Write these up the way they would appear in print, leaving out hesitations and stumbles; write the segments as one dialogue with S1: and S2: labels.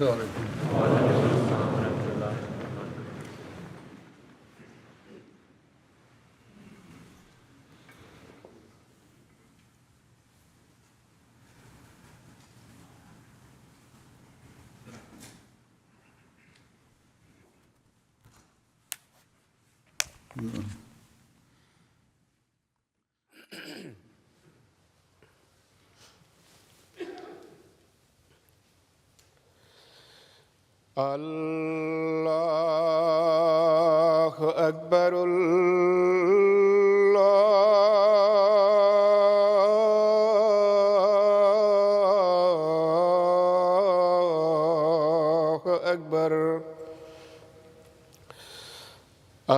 S1: السلام علیکم.
S2: وعلیکم السلام ورحمۃ اللہ وبرکاتہ.
S3: اللہ اکبر اللہ اکبر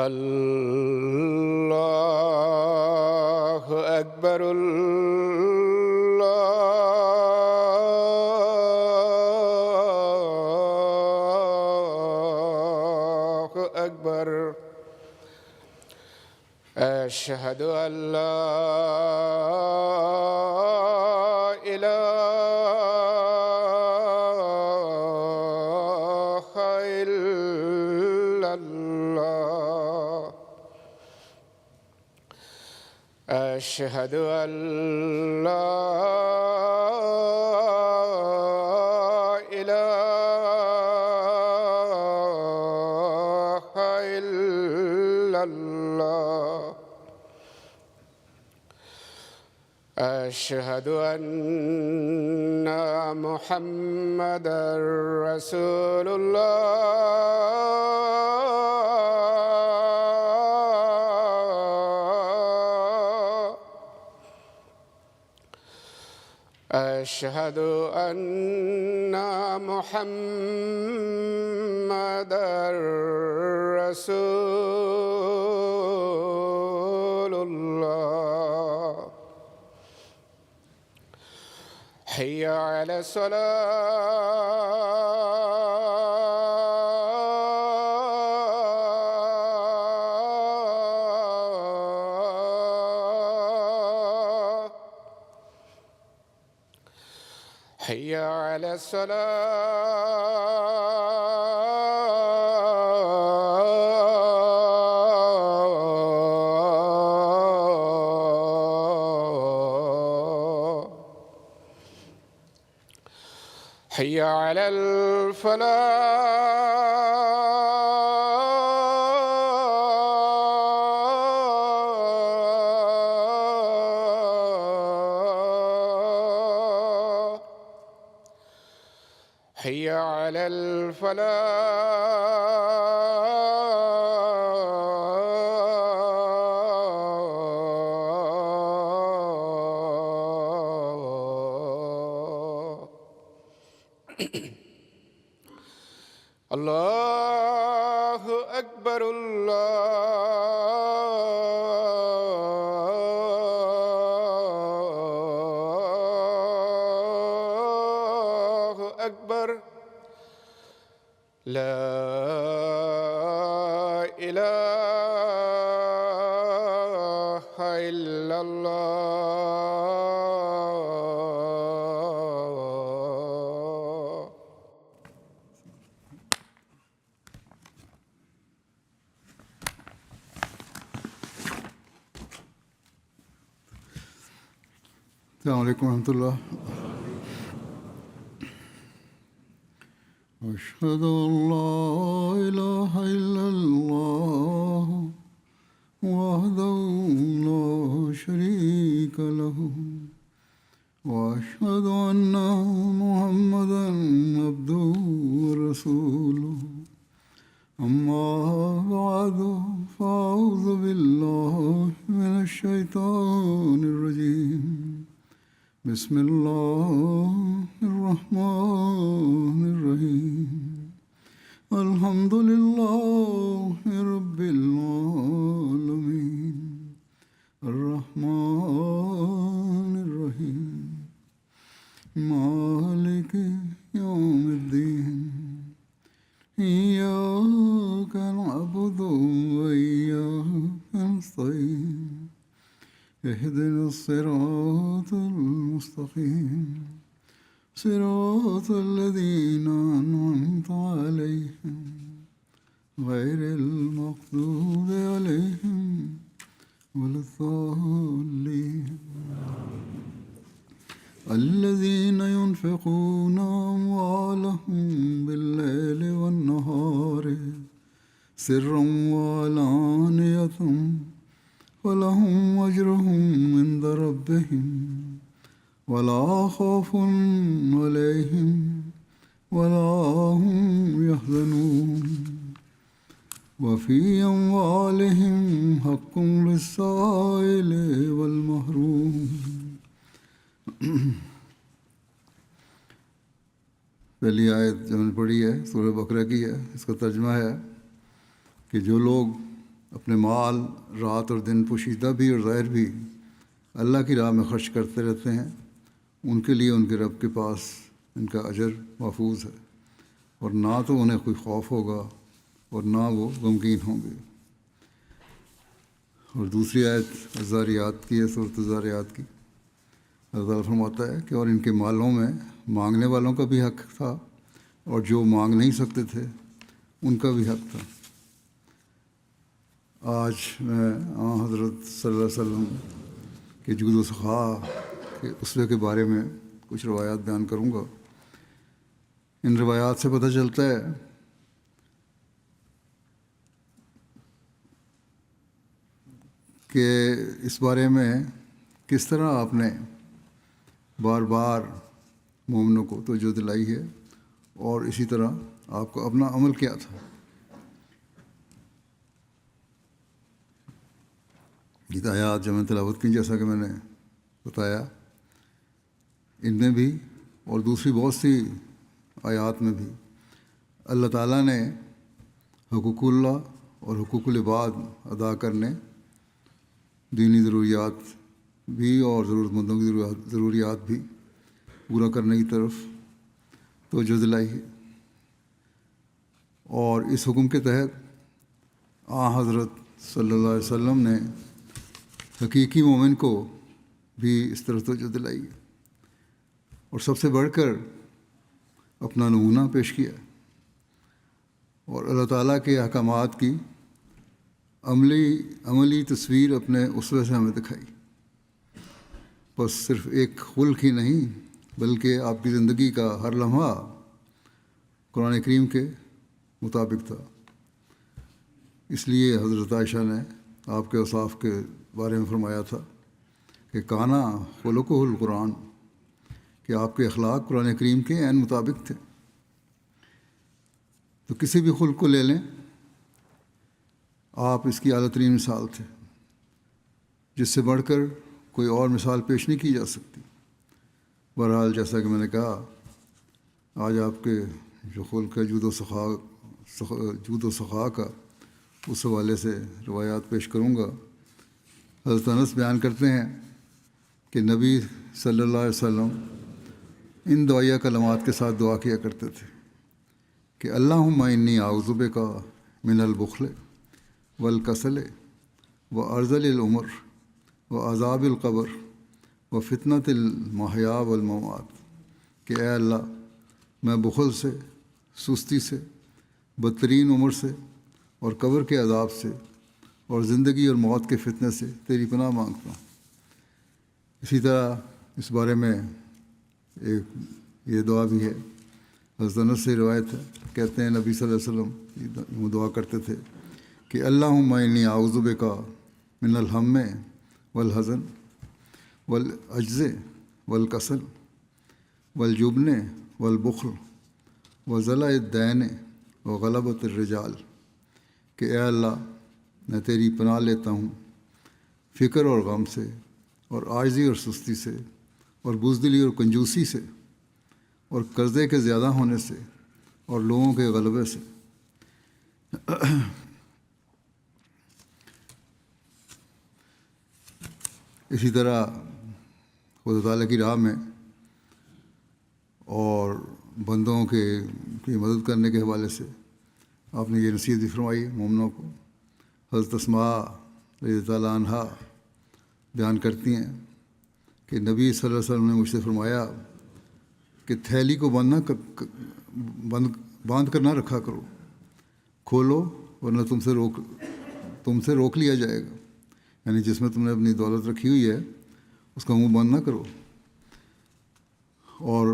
S3: اللہ اکبر اللہ اکبر. اشہد ان لا الہ الا اللہ. اشہد ان لا الہ الا اللہ. اشہد ان محمدا رسول اللہ. اشہد ان محمدا رسول اللہ. حی علی الصلاة. حی علی الصلاة. حی علی الفلاح. حی علی الفلاح. اللہ اکبر اللہ اکبر. لا الہ الا اللہ.
S1: السلام علیکم ورحمۃ اللہ. اشہد ان لا الہ الا اللہ وحدہ لا شریک لہ واشہد ان محمدا عبدہ ورسولہ. اما بعد فاعوذ باللہ من الشیطان الرجیم. بسم اللہ الرحمن الرحیم. الحمد للہ رب العالمین الرحمن الرحیم مالک یوم الدین. ایاک نعبد وإیاک نستعین. اهدنا الصراط المستقیم صراط الذين أنعمت عليهم غير المغضوب عليهم ولا الضالين الذين ينفقون أموالهم بالليل والنهار سرا وعلانية ولهم أجرهم عند ربهم ولا خوف عليهم ولا هم يحزنون وفي أموالهم حق للسائل والمحروم. پہلی آیت جو میں نے پڑھی ہے سورہ بقرہ کی ہے، اس کا ترجمہ ہے کہ جو لوگ اپنے مال رات اور دن پوشیدہ بھی اور ظاہر بھی اللہ کی راہ میں خرچ کرتے رہتے ہیں، ان کے لیے ان کے رب کے پاس ان کا اجر محفوظ ہے، اور نہ تو انہیں کوئی خوف ہوگا اور نہ وہ غمگین ہوں گے. اور دوسری آیت الذاریات کی ہے، سورۃ الذاریات کی. اللہ تعالیٰ فرماتا ہے کہ اور ان کے مالوں میں مانگنے والوں کا بھی حق تھا اور جو مانگ نہیں سکتے تھے ان کا بھی حق تھا. آج میں حضرت صلی اللہ علیہ وسلم کے جود و سخا کے اسوے کے بارے میں کچھ روایات بیان کروں گا. ان روایات سے پتہ چلتا ہے کہ اس بارے میں کس طرح آپ نے بار بار مومنوں کو توجہ دلائی ہے اور اسی طرح آپ کو اپنا عمل کیا تھا. یہ آیات جو میں تلاوت کی جیسا کہ میں نے بتایا، ان میں بھی اور دوسری بہت سی آیات میں بھی اللہ تعالیٰ نے حقوق اللہ اور حقوق العباد ادا کرنے، دینی ضروریات بھی اور ضرورت مندوں کی ضروریات بھی پورا کرنے کی طرف توجہ دلائی ہے. اور اس حکم کے تحت حضرت صلی اللہ علیہ وسلم نے حقیقی مومن کو بھی اس طرف توجہ دلائی ہے اور سب سے بڑھ کر اپنا نمونہ پیش کیا اور اللہ تعالیٰ کے احکامات کی عملی تصویر اپنے اسوے سے ہمیں دکھائی. بس صرف ایک خلق ہی نہیں بلکہ آپ کی زندگی کا ہر لمحہ قرآن کریم کے مطابق تھا. اس لیے حضرت عائشہ نے آپ کے اوصاف کے بارے میں فرمایا تھا کہ کانا خلقہ القرآن، کہ آپ کے اخلاق قرآن کریم کے عین مطابق تھے. تو کسی بھی خلق کو لے لیں، آپ اس کی اعلیٰ ترین مثال تھے، جس سے بڑھ کر کوئی اور مثال پیش نہیں کی جا سکتی. بہرحال جیسا کہ میں نے کہا، آج آپ کے جو خلق ہے جود و سخا کا، اس حوالے سے روایات پیش کروں گا. حضرت انس بیان کرتے ہیں کہ نبی صلی اللہ علیہ وسلم ان دعائیہ کلمات کے ساتھ دعا کیا کرتے تھے کہ اللہم انی اعوذ بک من البخل والکسل وارذل العمر وعذاب القبر وفتنۃ المحیا والممات، کہ اے اللہ میں بخل سے، سستی سے، بدترین عمر سے اور قبر کے عذاب سے اور زندگی اور موت کے فتنے سے تیری پناہ مانگتا ہوں. اسی طرح اس بارے میں ایک یہ دعا بھی ہے، حضرت انس سے روایت ہے، کہتے ہیں نبی صلی اللہ علیہ وسلم وہ دعا کرتے تھے کہ اللہم انی اعوذ بک من الہم والحزن والعجز والکسل والجبن والبخل وضلع الدین وغلبۃ الرجال، کہ اے اللہ میں تیری پناہ لیتا ہوں فکر اور غم سے اور عاجزی اور سستی سے اور بزدلی اور کنجوسی سے اور قرضے کے زیادہ ہونے سے اور لوگوں کے غلبے سے. اسی طرح خدا تعالیٰ کی راہ میں اور بندوں کی مدد کرنے کے حوالے سے آپ نے یہ نصیحت بھی فرمائی مومنوں کو. حضرت اسماء رضی اللہ عنہا بیان کرتی ہیں کہ نبی صلی اللہ علیہ وسلم نے مجھ سے فرمایا کہ تھیلی کو باندھ کر نہ رکھا کرو، کھولو ورنہ تم سے روک لیا جائے گا، یعنی جس میں تم نے اپنی دولت رکھی ہوئی ہے اس کا منہ بند نہ کرو، اور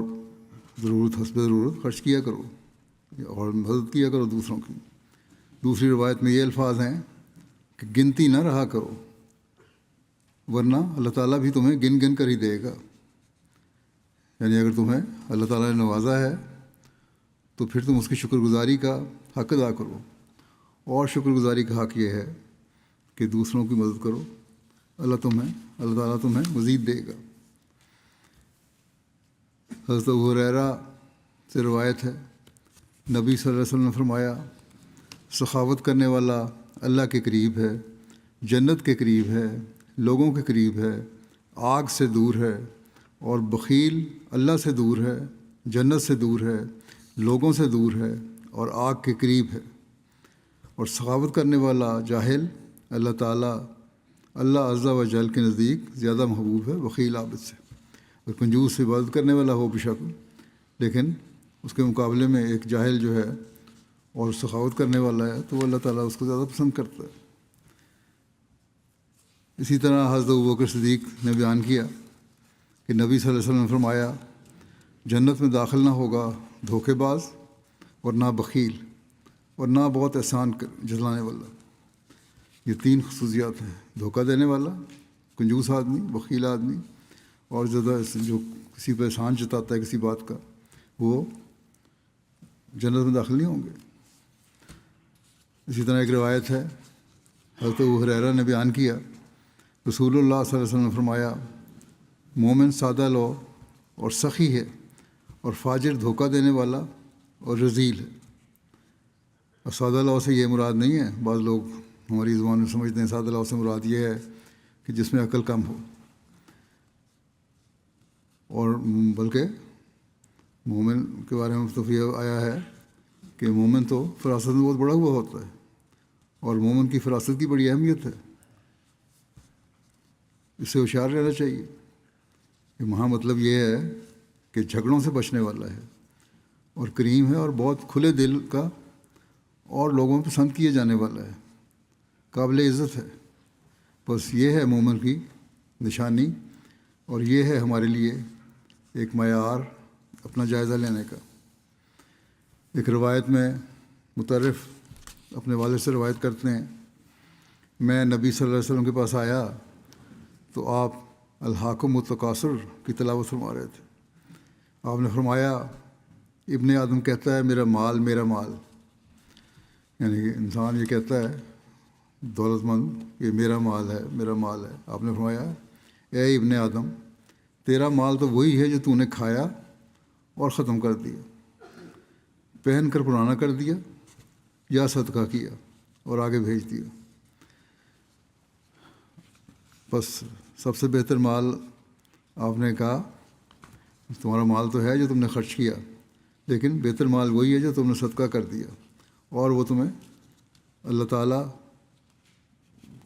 S1: ضرورت حسب ضرورت خرچ کیا کرو اور مدد کیا کرو دوسروں کی۔ دوسری روایت میں یہ الفاظ ہیں کہ گنتی نہ رہا کرو، ورنہ اللہ تعالیٰ بھی تمہیں گن گن کر ہی دے گا، یعنی اگر تمہیں اللہ تعالیٰ نے نوازا ہے تو پھر تم اس کی شکر گزاری کا حق ادا کرو، اور شکر گزاری کا حق یہ ہے کہ دوسروں کی مدد کرو، اللہ تعالیٰ تمہیں مزید دے گا۔ حضرت ابو ہریرہ سے روایت ہے، نبی صلی اللہ علیہ وسلم نے فرمایا، سخاوت کرنے والا اللہ کے قریب ہے، جنت کے قریب ہے، لوگوں کے قریب ہے، آگ سے دور ہے، اور بخیل اللہ سے دور ہے، جنت سے دور ہے، لوگوں سے دور ہے اور آگ کے قریب ہے۔ اور سخاوت کرنے والا جاہل اللہ تعالیٰ اللہ عز و جل کے نزدیک زیادہ محبوب ہے بخیل عابد سے۔ اور کنجوس سے عبادت کرنے والا ہو بے شک، لیکن اس کے مقابلے میں ایک جاہل جو ہے اور سخاوت کرنے والا ہے تو وہ اللہ تعالیٰ اس کو زیادہ پسند کرتا ہے۔ اسی طرح حضرت ابوبکر صدیق نے بیان کیا کہ نبی صلی اللہ علیہ وسلم نے فرمایا، جنت میں داخل نہ ہوگا دھوکے باز اور نہ بخیل اور نہ بہت احسان جتلانے والا۔ یہ تین خصوصیات ہیں، دھوکہ دینے والا، کنجوس آدمی، بخیل آدمی، اور زیادہ جو کسی پہ احسان جتاتا ہے کسی بات کا، وہ جنت میں داخل نہیں ہوں گے۔ اسی طرح ایک روایت ہے، حضرت ابو ہریرہ نے بیان کیا، رسول اللہ صلی اللہ علیہ وسلم نے فرمایا، مومن سادہ لو اور سخی ہے، اور فاجر دھوکہ دینے والا اور رذیل ہے۔ اور سادہ لو سے یہ مراد نہیں ہے، بعض لوگ ہماری زبان میں سمجھتے ہیں سادہ لو سے مراد یہ ہے کہ جس میں عقل کم ہو، اور بلکہ مومن کے بارے میں تفصیل آیا ہے کہ مومن تو فراست میں بہت بڑا ہوا ہوتا ہے، اور مومن کی فراست کی بڑی اہمیت ہے، اس سے ہوشیار رہنا چاہیے۔ وہاں مطلب یہ ہے کہ جھگڑوں سے بچنے والا ہے اور کریم ہے اور بہت کھلے دل کا اور لوگوں میں پسند کیے جانے والا ہے، قابل عزت ہے۔ بس یہ ہے مومن کی نشانی، اور یہ ہے ہمارے لیے ایک معیار اپنا جائزہ لینے کا۔ ایک روایت میں مترف اپنے والد سے روایت کرتے ہیں، میں نبی صلی اللہ علیہ وسلم کے پاس آیا تو آپ الحاکم التکاثر کی تلاوت فرما رہے تھے۔ آپ نے فرمایا، ابن آدم کہتا ہے میرا مال میرا مال، یعنی کہ انسان یہ کہتا ہے دولت مند، یہ میرا مال ہے میرا مال ہے۔ آپ نے فرمایا، اے ابن آدم، تیرا مال تو وہی ہے جو تو نے کھایا اور ختم کر دیا، پہن کر پرانا کر دیا یا صدقہ کیا اور آگے بھیج دیا۔ بس سب سے بہتر مال آپ نے کہا تمہارا مال تو ہے جو تم نے خرچ کیا، لیکن بہتر مال وہی ہے جو تم نے صدقہ کر دیا، اور وہ تمہیں اللہ تعالیٰ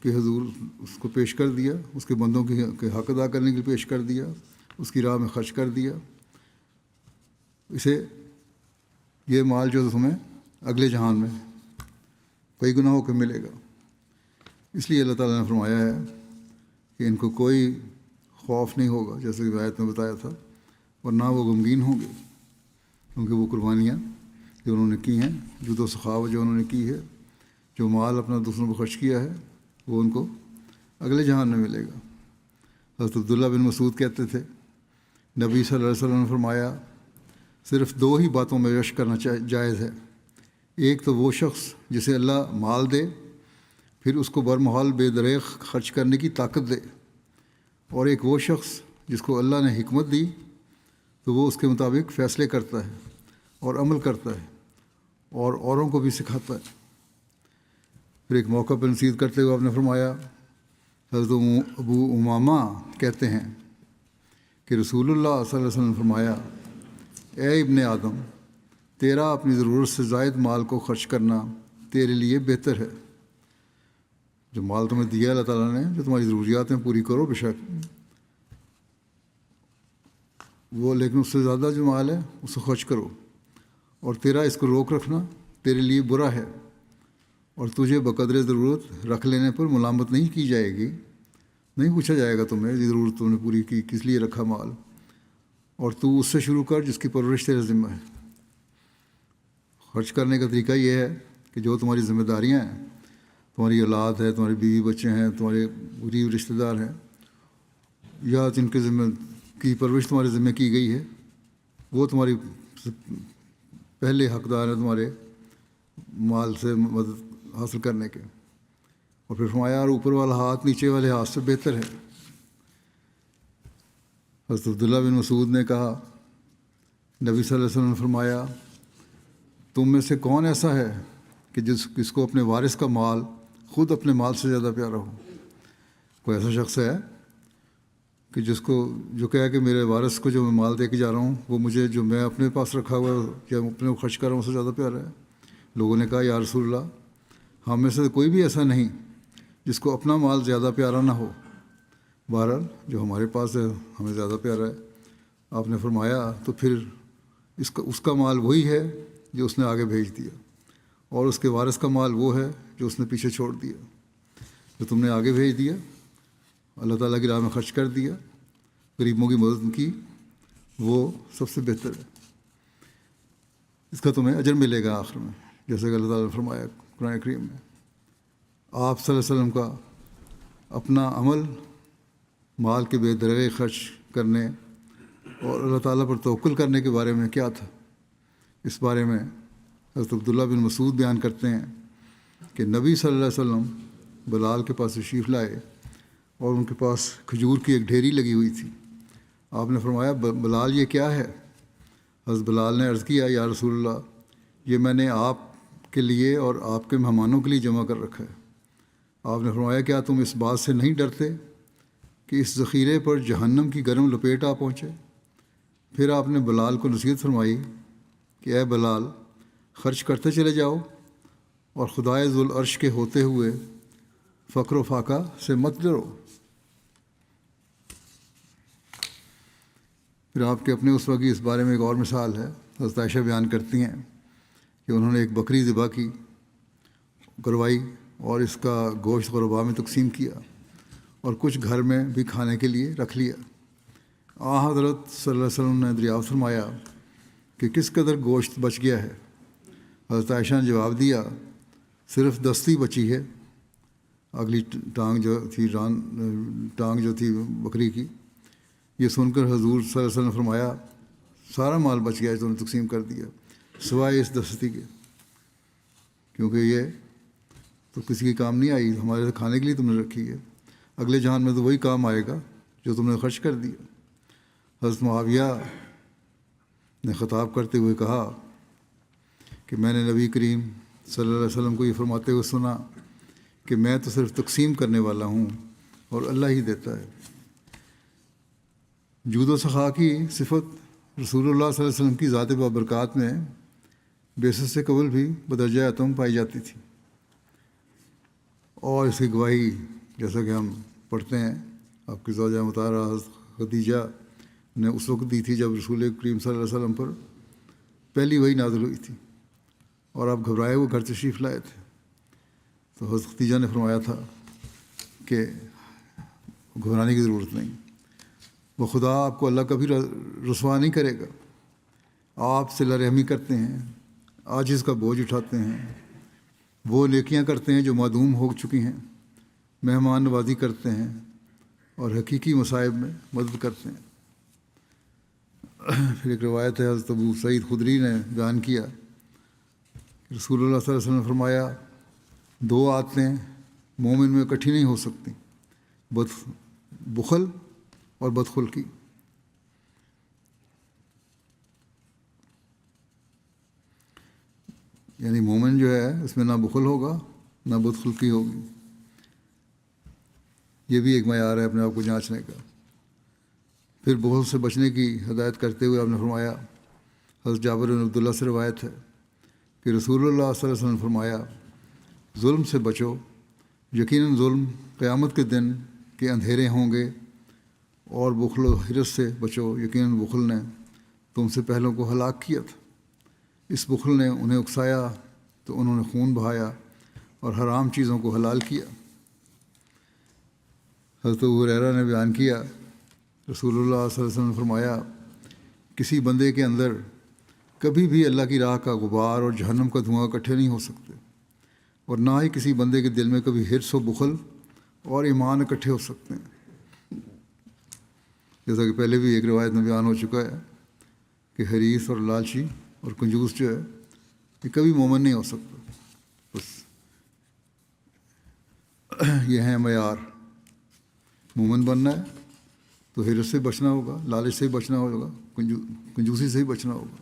S1: کے حضور اس کو پیش کر دیا، اس کے بندوں کے حق ادا کرنے کے لیے پیش کر دیا، اس کی راہ میں خرچ کر دیا۔ اسے یہ مال جو تمہیں اگلے جہان میں کئی گنا ہو کے ملے گا۔ اس لیے اللہ تعالیٰ نے فرمایا ہے کہ ان کو کوئی خوف نہیں ہوگا، جیسے کہ آیت میں بتایا تھا، اور نہ وہ غمگین ہوں گے، کیونکہ وہ قربانیاں جو انہوں نے کی ہیں، جود و سخاوت جو انہوں نے کی ہے، جو مال اپنا دوسروں کو خرچ کیا ہے، وہ ان کو اگلے جہان میں ملے گا۔ حضرت عبداللہ بن مسعود کہتے تھے، نبی صلی اللہ علیہ وسلم نے فرمایا، صرف دو ہی باتوں میں رشک کرنا جائز ہے، ایک تو وہ شخص جسے اللہ مال دے، پھر اس کو برمحال بے دریغ خرچ کرنے کی طاقت دے، اور ایک وہ شخص جس کو اللہ نے حکمت دی تو وہ اس کے مطابق فیصلے کرتا ہے اور عمل کرتا ہے اور اوروں کو بھی سکھاتا ہے۔ پھر ایک موقع پر نصیحت کرتے ہوئے آپ نے فرمایا، حضرت ابو امامہ کہتے ہیں کہ رسول اللہ صلی اللہ علیہ وسلم نے فرمایا، اے ابن آدم، تیرا اپنی ضرورت سے زائد مال کو خرچ کرنا تیرے لیے بہتر ہے۔ جو مال تمہیں دیا اللہ تعالیٰ نے، جو تمہاری ضروریات ہیں پوری کرو بے شک، وہ لیکن اس سے زیادہ جو مال ہے اسے خرچ کرو، اور تیرا اس کو روک رکھنا تیرے لیے برا ہے، اور تجھے بقدر ضرورت رکھ لینے پر ملامت نہیں کی جائے گی، نہیں پوچھا جائے گا تمہیں یہ ضرورت تم نے پوری کی، کس لیے رکھا مال، اور تو اس سے شروع کر جس کی پرورش تیرے ذمہ ہے۔ خرچ کرنے کا طریقہ یہ ہے کہ جو تمہاری ذمہ داریاں ہیں، تمہاری اولاد ہے، تمہاری بیوی بچے ہیں، تمہارے غریب رشتہ دار ہیں، یا جن کے ذمہ کی پرورش تمہارے ذمہ کی گئی ہے، وہ تمہاری پہلے حقدار ہیں تمہارے مال سے مدد حاصل کرنے کے۔ اور پھر فرمایا اور اوپر والا ہاتھ نیچے والے ہاتھ سے بہتر ہے۔ حضرت عبداللہ بن مسعود نے کہا نبی صلی اللہ علیہ وسلم نے فرمایا تم میں سے کون ایسا ہے کہ جس کو اپنے وارث کا مال خود اپنے مال سے زیادہ پیارا ہو؟ کوئی ایسا شخص ہے کہ جو کہے کہ میرے وارث کو جو میں مال دے کے جا رہا ہوں وہ مجھے جو میں اپنے پاس رکھا ہوا ہے یا اپنے کو خرچ کر رہا ہوں اس سے زیادہ پیارا ہے؟ لوگوں نے کہا یا رسول اللہ ہم میں سے کوئی بھی ایسا نہیں جس کو اپنا مال زیادہ پیارا نہ ہو، بہرحال جو ہمارے پاس ہے ہمیں زیادہ پیارا ہے۔ آپ نے فرمایا تو پھر اس کا مال وہی ہے جو اس نے آگے بھیج دیا، اور اس کے وارث کا مال وہ ہے جو اس نے پیچھے چھوڑ دیا۔ جو تم نے آگے بھیج دیا، اللہ تعالیٰ کی راہ میں خرچ کر دیا، غریبوں کی مدد کی، وہ سب سے بہتر ہے، اس کا تمہیں اجر ملے گا آخر میں، جیسے کہ اللہ تعالیٰ نے فرمایا قرآن کریم میں۔ آپ صلی اللہ علیہ وسلم کا اپنا عمل مال کے بے دریغ خرچ کرنے اور اللہ تعالیٰ پر توکل کرنے کے بارے میں کیا تھا؟ اس بارے میں حضرت عبداللہ بن مسعود بیان کرتے ہیں کہ نبی صلی اللہ علیہ وسلم بلال کے پاس تشریف لائے اور ان کے پاس کھجور کی ایک ڈھیری لگی ہوئی تھی۔ آپ نے فرمایا بلال یہ کیا ہے؟ حضرت بلال نے عرض کیا یا رسول اللہ یہ میں نے آپ کے لیے اور آپ کے مہمانوں کے لیے جمع کر رکھا ہے۔ آپ نے فرمایا کیا تم اس بات سے نہیں ڈرتے کہ اس ذخیرے پر جہنم کی گرم لپیٹ آ پہنچے؟ پھر آپ نے بلال کو نصیحت فرمائی کہ اے بلال خرچ کرتے چلے جاؤ اور خدائے ذوالعرش کے ہوتے ہوئے فقر و فاقہ سے مت ڈرو۔ پھر آپ کے اپنے اسوہ کی اس بارے میں ایک اور مثال ہے۔ حضرت عائشہ بیان کرتی ہیں کہ انہوں نے ایک بکری ذبح کروائی اور اس کا گوشت غربا میں تقسیم کیا اور کچھ گھر میں بھی کھانے کے لیے رکھ لیا۔ حضرت صلی اللہ علیہ وسلم نے دریافت فرمایا کہ کس قدر گوشت بچ گیا ہے؟ حضرت عائشہ نے جواب دیا صرف دستی بچی ہے، اگلی ٹانگ جو تھی بکری کی۔ یہ سن کر حضور صلی اللہ علیہ وسلم نے فرمایا سارا مال بچ گیا ہے تو نے تقسیم کر دیا سوائے اس دستی کے، کیونکہ یہ تو کسی کے کام نہیں آئی، ہمارے کھانے کے لیے تم نے رکھی ہے، اگلے جہان میں تو وہی کام آئے گا جو تم نے خرچ کر دیا۔ حضرت معاویہ نے خطاب کرتے ہوئے کہا کہ میں نے نبی کریم صلی اللہ علیہ وسلم کو یہ فرماتے ہوئے سنا کہ میں تو صرف تقسیم کرنے والا ہوں اور اللہ ہی دیتا ہے۔ جود و سخا کی صفت رسول اللہ صلی اللہ علیہ وسلم کی ذات بابرکات میں بیسس سے قبل بھی بدرجہ اتم پائی جاتی تھی، اور اس کی گواہی جیسا کہ ہم پڑھتے ہیں آپ کی زوجہ مطہرہ حضرت خدیجہ نے اس وقت دی تھی جب رسول کریم صلی اللہ علیہ وسلم پر پہلی وحی نازل ہوئی تھی اور آپ گھبرائے ہوئے گھر تشریف لائے تھے، تو حضرت خدیجہ نے فرمایا تھا کہ گھبرانے کی ضرورت نہیں، وہ خدا آپ کو اللہ کبھی رسوا نہیں کرے گا، آپ صلہ رحمی کرتے ہیں، عاجز کا بوجھ اٹھاتے ہیں، وہ نیکیاں کرتے ہیں جو معدوم ہو چکی ہیں، مہمان نوازی کرتے ہیں اور حقیقی مصائب میں مدد کرتے ہیں۔ پھر ایک روایت ہے حضرت ابو سعید خدری نے بیان کیا کہ رسول اللہ صلی اللہ علیہ وسلم نے فرمایا دو عادتیں مومن میں اکٹھی نہیں ہو سکتی، بخل اور بدخلقی۔ یعنی مومن جو ہے اس میں نہ بخل ہوگا نہ بدخلقی ہوگی، یہ بھی ایک معیار ہے اپنے آپ کو جانچنے کا۔ پھر بخل سے بچنے کی ہدایت کرتے ہوئے آپ نے فرمایا، حضرت جابر بن عبداللہ سے روایت ہے کہ رسول اللہ صلی اللہ علیہ وسلم نے فرمایا ظلم سے بچو، یقیناً ظلم قیامت کے دن کے اندھیرے ہوں گے اور بخل و حرص سے بچو، یقیناً بخل نے تم سے پہلوں کو ہلاک کیا تھا۔ اس بخل نے انہیں اکسایا تو انہوں نے خون بہایا اور حرام چیزوں کو حلال کیا۔ حضرت ابو ہریرہ نے بیان کیا، رسول اللہ صلی اللہ علیہ وسلم نے فرمایا، کسی بندے کے اندر کبھی بھی اللہ کی راہ کا غبار اور جہنم کا دھواں اکٹھے نہیں ہو سکتے، اور نہ ہی کسی بندے کے دل میں کبھی حرص و بخل اور ایمان اکٹھے ہو سکتے ہیں۔ جیسا کہ پہلے بھی ایک روایت میں بیان ہو چکا ہے کہ حریص اور لالچی اور کنجوس جو ہے یہ کبھی مومن نہیں ہو سکتا۔ بس یہ ہیں معیار۔ مومن بننا ہے تو حرص سے بچنا ہوگا، لالچ سے ہی بچنا ہوگا، کنجوسی سے ہی بچنا ہوگا۔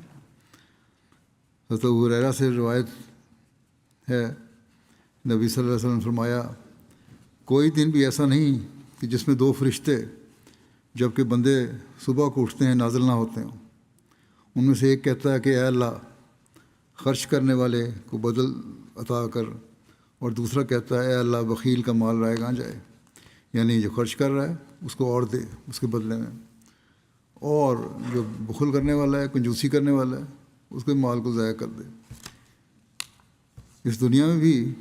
S1: حضرت ابو ہریرہ سے روایت ہے، نبی صلی اللہ علیہ وسلم نے فرمایا، کوئی دن بھی ایسا نہیں کہ جس میں دو فرشتے جب کہ بندے صبح کو اٹھتے ہیں نازل نہ ہوتے ہوں۔ ان میں سے ایک کہتا ہے کہ اے اللہ، خرچ کرنے والے کو بدل عطا کر، اور دوسرا کہتا ہے اے اللہ، بخیل کا مال رائے گاں جائے، یعنی جو خرچ کر رہا ہے اس کو اور دے اس کے بدلے میں، اور جو بخل کرنے والا ہے، کنجوسی کرنے والا ہے، اس کے مال کو ضائع کر دے۔ اس دنیا میں بھی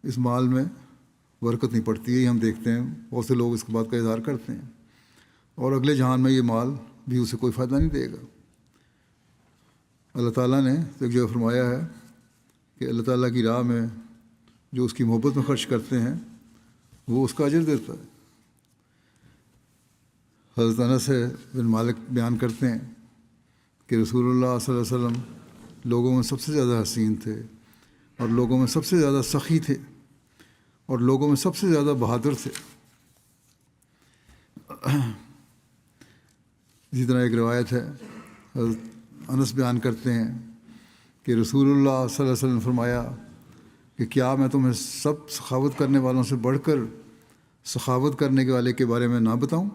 S1: اس مال میں برکت نہیں پڑتی ہے، یہ ہم دیکھتے ہیں، بہت سے لوگ اس بات کا اظہار کرتے ہیں، اور اگلے جہان میں یہ مال بھی اسے کوئی فائدہ نہیں دے گا۔ اللہ تعالیٰ نے ایک جگہ فرمایا ہے کہ اللہ تعالیٰ کی راہ میں جو اس کی محبت میں خرچ کرتے ہیں وہ اس کا اجر دیتا ہے۔ حضرت انس بن مالک بیان کرتے ہیں کہ رسول اللہ صلی اللہ علیہ وسلم لوگوں میں سب سے زیادہ حسین تھے، اور لوگوں میں سب سے زیادہ سخی تھے، اور لوگوں میں سب سے زیادہ بہادر تھے۔ اسی طرح ایک روایت ہے، حضرت انس بیان کرتے ہیں کہ رسول اللہ صلی اللہ علیہ وسلم نے فرمایا کہ کیا میں تمہیں سب سخاوت کرنے والوں سے بڑھ کر سخاوت کرنے کے والے کے بارے میں نہ بتاؤں؟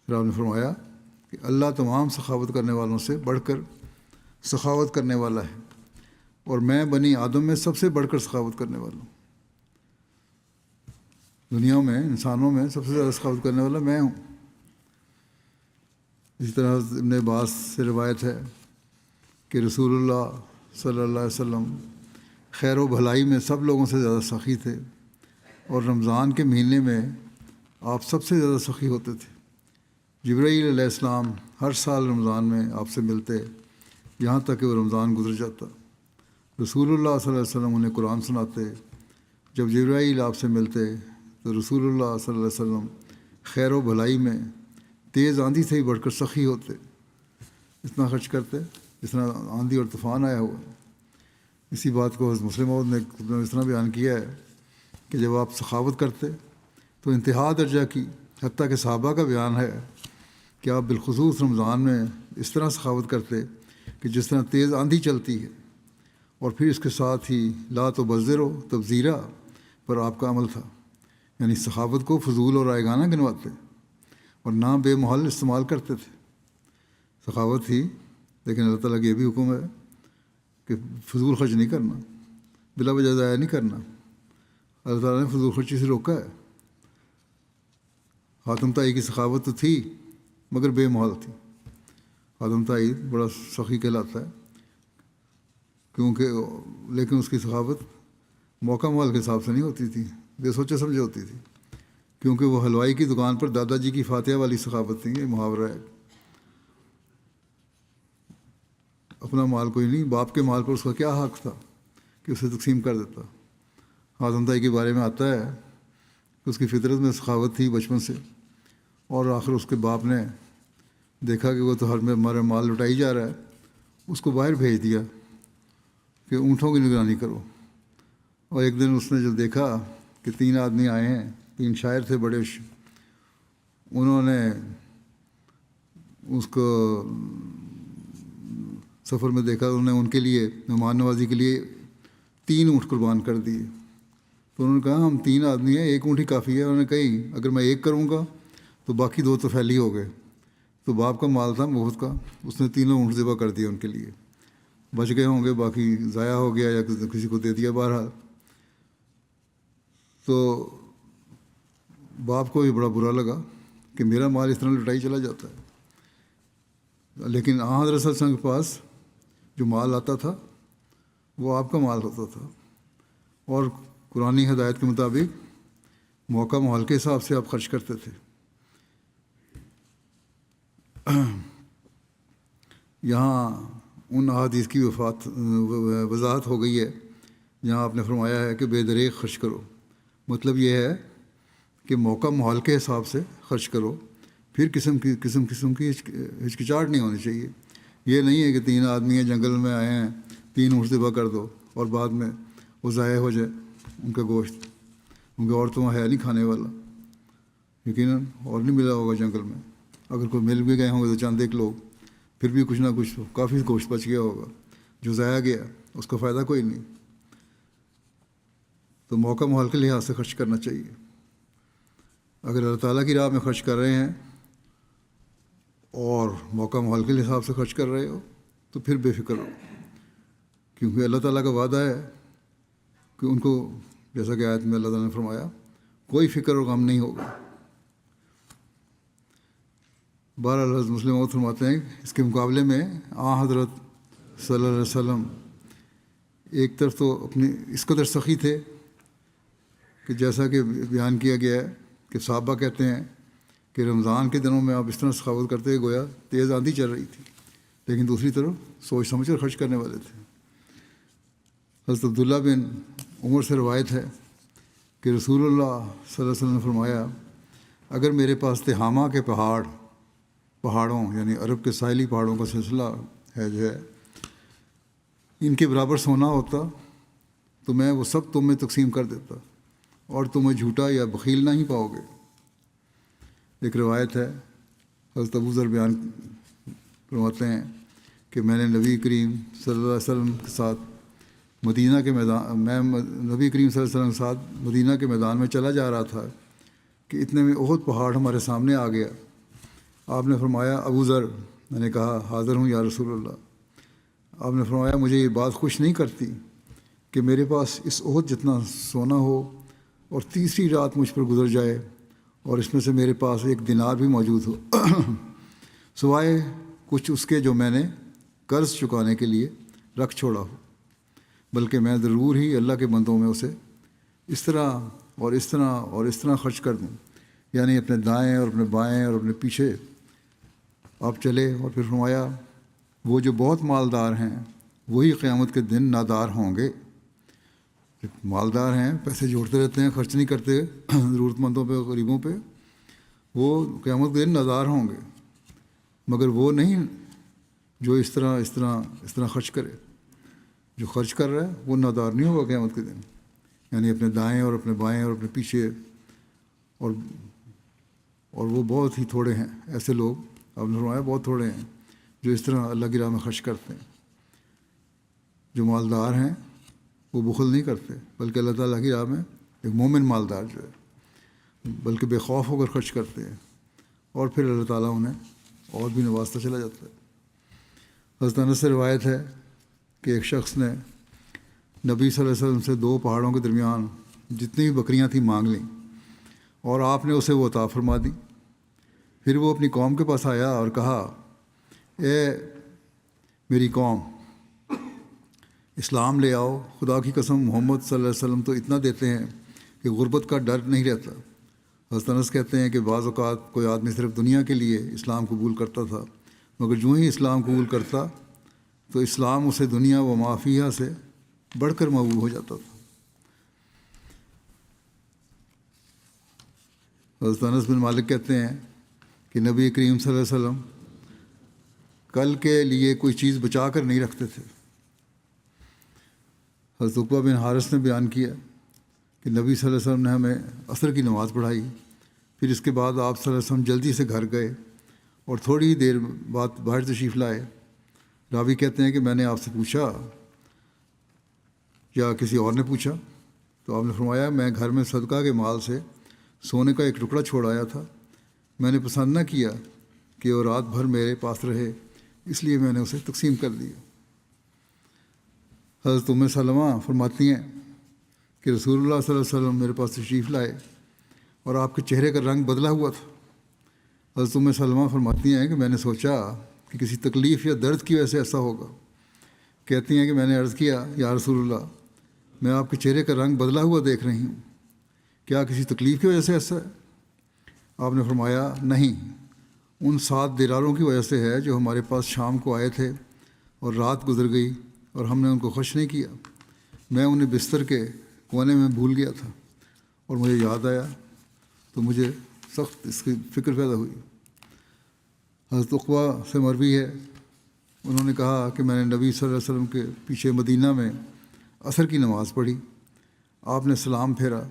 S1: پھر آپ نے فرمایا کہ اللہ تمام سخاوت کرنے والوں سے بڑھ کر سخاوت کرنے والا ہے، اور میں بنی آدم میں سب سے بڑھ کر سخاوت کرنے والا ہوں۔ دنیا میں انسانوں میں سب سے زیادہ سخاوت کرنے والا میں ہوں۔ اسی طرح ابن عباس سے روایت ہے کہ رسول اللہ صلی اللہ علیہ وسلم خیر و بھلائی میں سب لوگوں سے زیادہ سخی تھے، اور رمضان کے مہینے میں آپ سب سے زیادہ سخی ہوتے تھے۔ جبرائیل علیہ السلام ہر سال رمضان میں آپ سے ملتے، یہاں تک کہ وہ رمضان گزر جاتا۔ رسول اللہ صلی اللہ علیہ وسلم انہیں قرآن سناتے۔ جب جبرائیل آپ سے ملتے تو رسول اللہ صلی اللہ علیہ وسلم خیر و بھلائی میں تیز آندھی سے ہی بڑھ کر سخی ہوتے، اتنا خرچ کرتے جس طرح آندھی اور طوفان آیا ہوا ہے۔ اسی بات کو حضرت مسلم موعود نے اس طرح بیان کیا ہے کہ جب آپ سخاوت کرتے تو انتہا درجہ کی، حتیٰ کہ صحابہ کا بیان ہے کہ آپ بالخصوص رمضان میں اس طرح سخاوت کرتے کہ جس طرح تیز آندھی چلتی ہے، اور پھر اس کے ساتھ ہی لا تبذروا تبذیرا پر آپ کا عمل تھا، یعنی سخاوت کو فضول اور رائگانہ گنواتے اور نہ بے محل استعمال کرتے تھے۔ سخاوت ہی، لیکن اللہ تعالیٰ کا یہ بھی حکم ہے کہ فضول خرچ نہیں کرنا، بلا وجہ ضائع نہیں کرنا۔ اللہ تعالیٰ نے فضول خرچی سے روکا ہے۔ حاتم طائی کی سخاوت تو تھی مگر بے محل تھی۔ حاتم طائی بڑا سخی کہلاتا ہے لیکن اس کی سخاوت موقع مال کے حساب سے نہیں ہوتی تھی، بے سوچے سمجھے ہوتی تھی، کیونکہ وہ حلوائی کی دکان پر دادا جی کی فاتحہ والی سخاوت تھی۔ یہ محاورہ ہے، اپنا مال کوئی نہیں، باپ کے مال پر اس کا کیا حق تھا کہ اسے تقسیم کر دیتا۔ حاتم طائی کے بارے میں آتا ہے کہ اس کی فطرت میں سخاوت تھی بچپن سے، اور آخر اس کے باپ نے دیکھا کہ وہ تو ہمارا مال لٹائی جا رہا ہے، اس کو باہر بھیج دیا کہ اونٹوں کی نگرانی کرو۔ اور ایک دن اس نے جب دیکھا کہ 3 آدمی آئے ہیں، 3 شاعر تھے بڑے، انہوں نے اس کو سفر میں دیکھا، انہوں نے ان کے لیے مہمان نوازی کے لیے 3 اونٹ قربان کر دیے۔ تو انہوں نے کہا ہم 3 آدمی ہیں، 1 اونٹ ہی کافی ہے۔ انہوں نے کہی اگر میں 1 کروں گا تو باقی 2 تو پھیلی ہو گئے۔ تو باپ کا مال تھا مفت کا، اس نے 3 اونٹ ذبح کر دیے ان کے لیے، بچ گئے ہوں گے، باقی ضائع ہو گیا یا کسی کو دے دیا بہرحال۔ تو باپ کو بھی بڑا برا لگا کہ میرا مال اس طرح لٹائی چلا جاتا ہے، لیکن حضرت صلی اللہ علیہ وسلم کے پاس جو مال آتا تھا وہ آپ کا مال ہوتا تھا، اور قرآنی ہدایت کے مطابق موقع ماحول کے حساب سے آپ خرچ کرتے تھے۔ یہاں ان احادیث کی وضاحت ہو گئی ہے جہاں آپ نے فرمایا ہے کہ بے دریغ خرچ کرو، مطلب یہ ہے کہ موقع ماحول کے حساب سے خرچ کرو، پھر قسم کی ہچکچاہٹ نہیں ہونی چاہیے۔ یہ نہیں ہے کہ 3 آدمی ہیں جنگل میں آئے ہیں 3 اونٹ ذبح کر دو اور بعد میں وہ ضائع ہو جائے ان کا گوشت، ان کے عورتوں ہے نہیں کھانے والا، یقیناً اور نہیں ملا ہوگا جنگل میں، اگر کوئی مل بھی گئے ہوں گے تو چند ایک لوگ، پھر بھی کچھ نہ کچھ کافی گوشت بچ گیا ہوگا، جو ضائع گیا اس کا فائدہ کوئی نہیں۔ تو موقع ماحول کے لحاظ سے خرچ کرنا چاہیے۔ اگر اللہ تعالیٰ کی راہ میں خرچ کر رہے ہیں اور موقع ماحول کے حساب سے خرچ کر رہے ہو تو پھر بے فکر ہو، کیونکہ اللہ تعالیٰ کا وعدہ ہے کہ ان کو، جیسا کہ آیت میں اللہ تعالیٰ نے فرمایا، کوئی فکر اور غم نہیں ہوگا۔ بہرحال حضرت مسلم موعود فرماتے ہیں اس کے مقابلے میں حضرت صلی اللہ علیہ وسلم ایک طرف تو اپنی اس قدر سخی تھے کہ جیسا کہ بیان کیا گیا ہے کہ صحابہ کہتے ہیں کہ رمضان کے دنوں میں آپ اس طرح سخاوت کرتے گویا تیز آندھی چل رہی تھی، لیکن دوسری طرف سوچ سمجھ کر خرچ کرنے والے تھے۔ حضرت عبداللہ بن عمر سے روایت ہے کہ رسول اللہ صلی اللہ علیہ وسلم نے فرمایا، اگر میرے پاس تہامہ کے پہاڑوں یعنی عرب کے ساحلی پہاڑوں کا سلسلہ ہے جو ہے، ان کے برابر سونا ہوتا تو میں وہ سب تم میں تقسیم کر دیتا اور تمہیں جھوٹا یا بخیل نہ ہی پاؤ گے۔ ایک روایت ہے حضرت ابو ذر بیان فرماتے ہیں کہ میں نے نبی کریم صلی اللہ علیہ وسلم کے ساتھ مدینہ کے میدان میں نبی کریم صلی اللہ علیہ وسلم کے ساتھ مدینہ کے میدان میں چلا جا رہا تھا کہ اتنے میں احد پہاڑ ہمارے سامنے آ گیا۔ آپ نے فرمایا ابو ذر، میں نے کہا حاضر ہوں یا رسول اللہ۔ آپ نے فرمایا مجھے یہ بات خوش نہیں کرتی کہ میرے پاس اس احد جتنا سونا ہو اور تیسری رات مجھ پر گزر جائے اور اس میں سے میرے پاس 1 دینار بھی موجود ہو سوائے کچھ اس کے جو میں نے قرض چکانے کے لیے رکھ چھوڑا ہو، بلکہ میں ضرور ہی اللہ کے بندوں میں اسے اس طرح اور اس طرح اور اس طرح خرچ کر دوں، یعنی اپنے دائیں اور اپنے بائیں اور اپنے پیچھے آپ چلے۔ اور پھر فرمایا وہ جو بہت مالدار ہیں وہی قیامت کے دن نادار ہوں گے۔ مالدار ہیں، پیسے جوڑتے رہتے ہیں، خرچ نہیں کرتے ضرورت مندوں پہ، غریبوں پہ، وہ قیامت کے دن نادار ہوں گے، مگر وہ نہیں جو اس طرح خرچ کرے۔ جو خرچ کر رہا ہے وہ نادار نہیں ہوگا قیامت کے دن، یعنی اپنے دائیں اور اپنے بائیں اور اپنے پیچھے، اور وہ بہت ہی تھوڑے ہیں ایسے لوگ، آپ نے فرمایا بہت تھوڑے ہیں جو اس طرح اللہ کی راہ میں خرچ کرتے ہیں۔ جو مالدار ہیں وہ بخل نہیں کرتے، بلکہ اللہ تعالیٰ کی راہ میں ایک مومن مالدار جو ہے بلکہ بے خوف ہو کر خرچ کرتے ہیں، اور پھر اللہ تعالیٰ انہیں اور بھی نوازتا چلا جاتا ہے۔ حضرت انس سے روایت ہے کہ ایک شخص نے نبی صلی اللہ علیہ وسلم سے 2 پہاڑوں کے درمیان جتنی بھی بکریاں تھیں مانگ لیں اور آپ نے اسے وہ عطا فرما دی۔ پھر وہ اپنی قوم کے پاس آیا اور کہا، اے میری قوم، اسلام لے آؤ، خدا کی قسم محمد صلی اللہ علیہ وسلم تو اتنا دیتے ہیں کہ غربت کا ڈر نہیں رہتا۔ حضرت انس کہتے ہیں کہ بعض اوقات کوئی آدمی صرف دنیا کے لیے اسلام قبول کرتا تھا، مگر جو ہی اسلام قبول کرتا تو اسلام اسے دنیا و معافیہ سے بڑھ کر محبوب ہو جاتا تھا۔ حضرت انس بن مالک کہتے ہیں کہ نبی کریم صلی اللہ علیہ وسلم کل کے لیے کوئی چیز بچا کر نہیں رکھتے تھے۔ حضرت عقبہ بن حارث نے بیان کیا کہ نبی صلی اللہ علیہ وسلم نے ہمیں عصر کی نماز پڑھائی، پھر اس کے بعد آپ صلی اللہ علیہ وسلم جلدی سے گھر گئے اور تھوڑی ہی دیر بعد باہر تشریف لائے۔ راوی کہتے ہیں کہ میں نے آپ سے پوچھا یا کسی اور نے پوچھا تو آپ نے فرمایا میں گھر میں صدقہ کے مال سے سونے کا ایک ٹکڑا چھوڑ آیا تھا، میں نے پسند نہ کیا کہ وہ رات بھر میرے پاس رہے، اس لیے میں نے اسے تقسیم کر دیا۔ حضرت ام سلمہ فرماتی ہیں کہ رسول اللہ صلی اللہ علیہ وسلم میرے پاس تشریف لائے اور آپ کے چہرے کا رنگ بدلا ہوا تھا، حضرت ام سلمہ فرماتی ہیں کہ میں نے سوچا کہ کسی تکلیف یا درد کی وجہ سے ایسا ہوگا۔ کہتی ہیں کہ میں نے عرض کیا یا رسول اللہ، میں آپ کے چہرے کا رنگ بدلا ہوا دیکھ رہی ہوں، کیا کسی تکلیف کی وجہ سے ایسا ہے؟ آپ نے فرمایا نہیں، ان 7 دیناروں کی وجہ سے ہے جو ہمارے پاس شام کو آئے تھے اور رات گزر گئی اور ہم نے ان کو خوش نہیں کیا۔ میں انہیں بستر کے کونے میں بھول گیا تھا اور مجھے یاد آیا تو مجھے سخت اس کی فکر پیدا ہوئی۔ حضرت عقبہ سے مروی ہے، انہوں نے کہا کہ میں نے نبی صلی اللہ علیہ وسلم کے پیچھے مدینہ میں عصر کی نماز پڑھی۔ آپ نے سلام پھیرا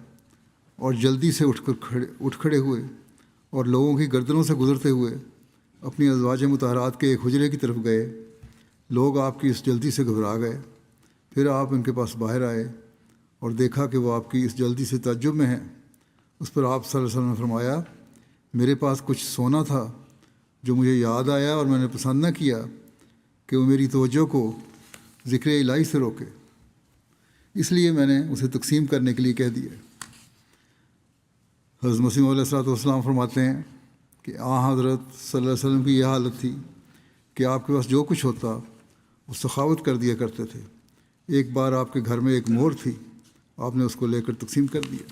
S1: اور جلدی سے اٹھ کھڑے ہوئے اور لوگوں کی گردنوں سے گزرتے ہوئے اپنی ازواج مطہرات کے ایک حجرے کی طرف گئے۔ لوگ آپ کی اس جلدی سے گھبرا گئے۔ پھر آپ ان کے پاس باہر آئے اور دیکھا کہ وہ آپ کی اس جلدی سے تعجب میں ہیں۔ اس پر آپ صلی اللہ علیہ وسلم نے فرمایا، میرے پاس کچھ سونا تھا جو مجھے یاد آیا اور میں نے پسند نہ کیا کہ وہ میری توجہ کو ذکر الہی سے روکے، اس لیے میں نے اسے تقسیم کرنے کے لیے کہہ دیا۔ حضرت مسیح علیہ الصلوۃ والسلام فرماتے ہیں کہ حضرت صلی اللہ علیہ وسلم کی یہ حالت تھی کہ آپ کے پاس جو کچھ ہوتا وہ سخاوت کر دیا کرتے تھے۔ ایک بار آپ کے گھر میں ایک مور تھی، آپ نے اس کو لے کر تقسیم کر دیا۔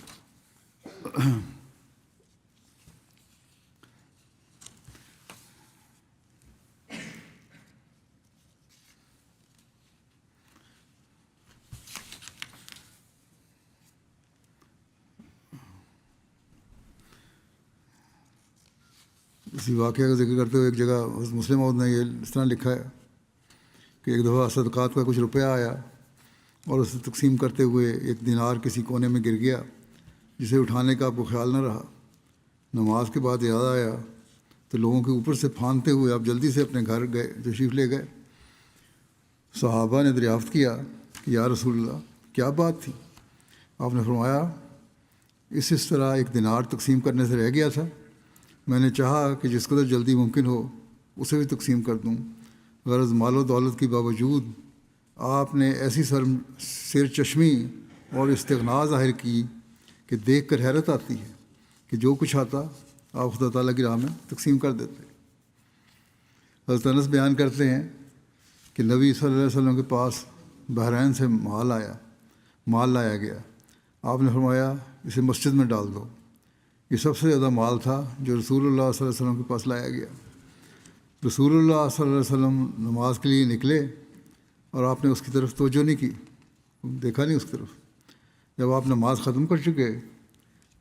S1: اسی واقعہ کا ذکر کرتے ہوئے ایک جگہ مسلم عورت نے یہ اس طرح لکھا ہے کہ ایک دفعہ صدقات کا کچھ روپیہ آیا اور اسے تقسیم کرتے ہوئے ایک دینار کسی کونے میں گر گیا، جسے اٹھانے کا آپ کو خیال نہ رہا۔ نماز کے بعد یاد آیا تو لوگوں کے اوپر سے پھاندتے ہوئے آپ جلدی سے اپنے گھر گئے، تشریف لے گئے۔ صحابہ نے دریافت کیا کہ یا رسول اللہ کیا بات تھی؟ آپ نے فرمایا، اس طرح ایک دینار تقسیم کرنے سے رہ گیا تھا، میں نے چاہا کہ جس قدر جلدی ممکن ہو اسے بھی تقسیم کر دوں۔ غرض مال و دولت کے باوجود آپ نے ایسی سیر چشمی اور استغنا ظاہر کی کہ دیکھ کر حیرت آتی ہے کہ جو کچھ آتا آپ خدا تعالیٰ کی راہ میں تقسیم کر دیتے۔ حضرت انس بیان کرتے ہیں کہ نبی صلی اللہ علیہ وسلم کے پاس بحرین سے مال لایا گیا۔ آپ نے فرمایا، اسے مسجد میں ڈال دو۔ یہ سب سے زیادہ مال تھا جو رسول اللہ صلی اللہ علیہ وسلم کے پاس لایا گیا۔ رسول اللہ صلی اللہ علیہ وسلم نماز کے لیے نکلے اور آپ نے اس کی طرف توجہ نہیں کی، دیکھا نہیں اس کی طرف۔ جب آپ نماز ختم کر چکے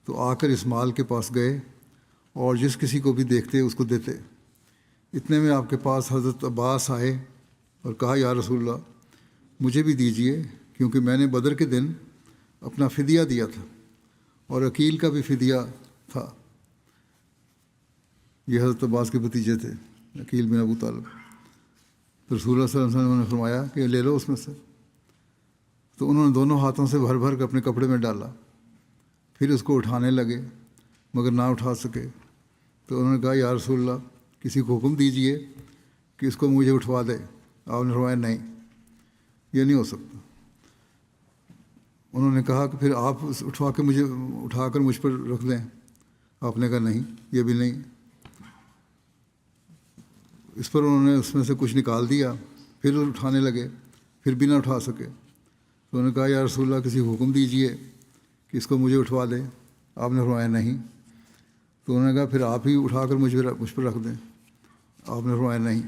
S1: تو آ کر اس مال کے پاس گئے اور جس کسی کو بھی دیکھتے اس کو دیتے۔ اتنے میں آپ کے پاس حضرت عباس آئے اور کہا، یا رسول اللہ مجھے بھی دیجیے، کیونکہ میں نے بدر کے دن اپنا فدیہ دیا تھا اور عقیل کا بھی فدیہ تھا۔ یہ حضرت عباس کے بھتیجے تھے، عقیل بن ابو طالب۔ تو رسول اللہ صلی اللہ علیہ وسلم نے فرمایا کہ لے لو اس میں سے۔ تو انہوں نے دونوں ہاتھوں سے بھر بھر کے اپنے کپڑے میں ڈالا، پھر اس کو اٹھانے لگے مگر نہ اٹھا سکے۔ تو انہوں نے کہا، یا رسول اللہ کسی کو حکم دیجئے کہ اس کو مجھے اٹھوا دے۔ آپ نے فرمایا، نہیں، یہ نہیں ہو سکتا۔ انہوں نے کہا کہ پھر آپ اٹھا کر مجھ پر رکھ دیں۔ آپ نے کہا نہیں، یہ بھی نہیں۔ اس پر انہوں نے اس میں سے کچھ نکال دیا، پھر اٹھانے لگے، پھر بھی نہ اٹھا سکے۔ تو انہوں نے کہا، یا رسول اللہ کسی حکم دیجئے کہ اس کو مجھے اٹھوا دے۔ آپ نے فرمایا نہیں۔ تو انہوں نے کہا پھر آپ ہی اٹھا کر مجھ پر رکھ دیں۔ آپ نے فرمایا نہیں۔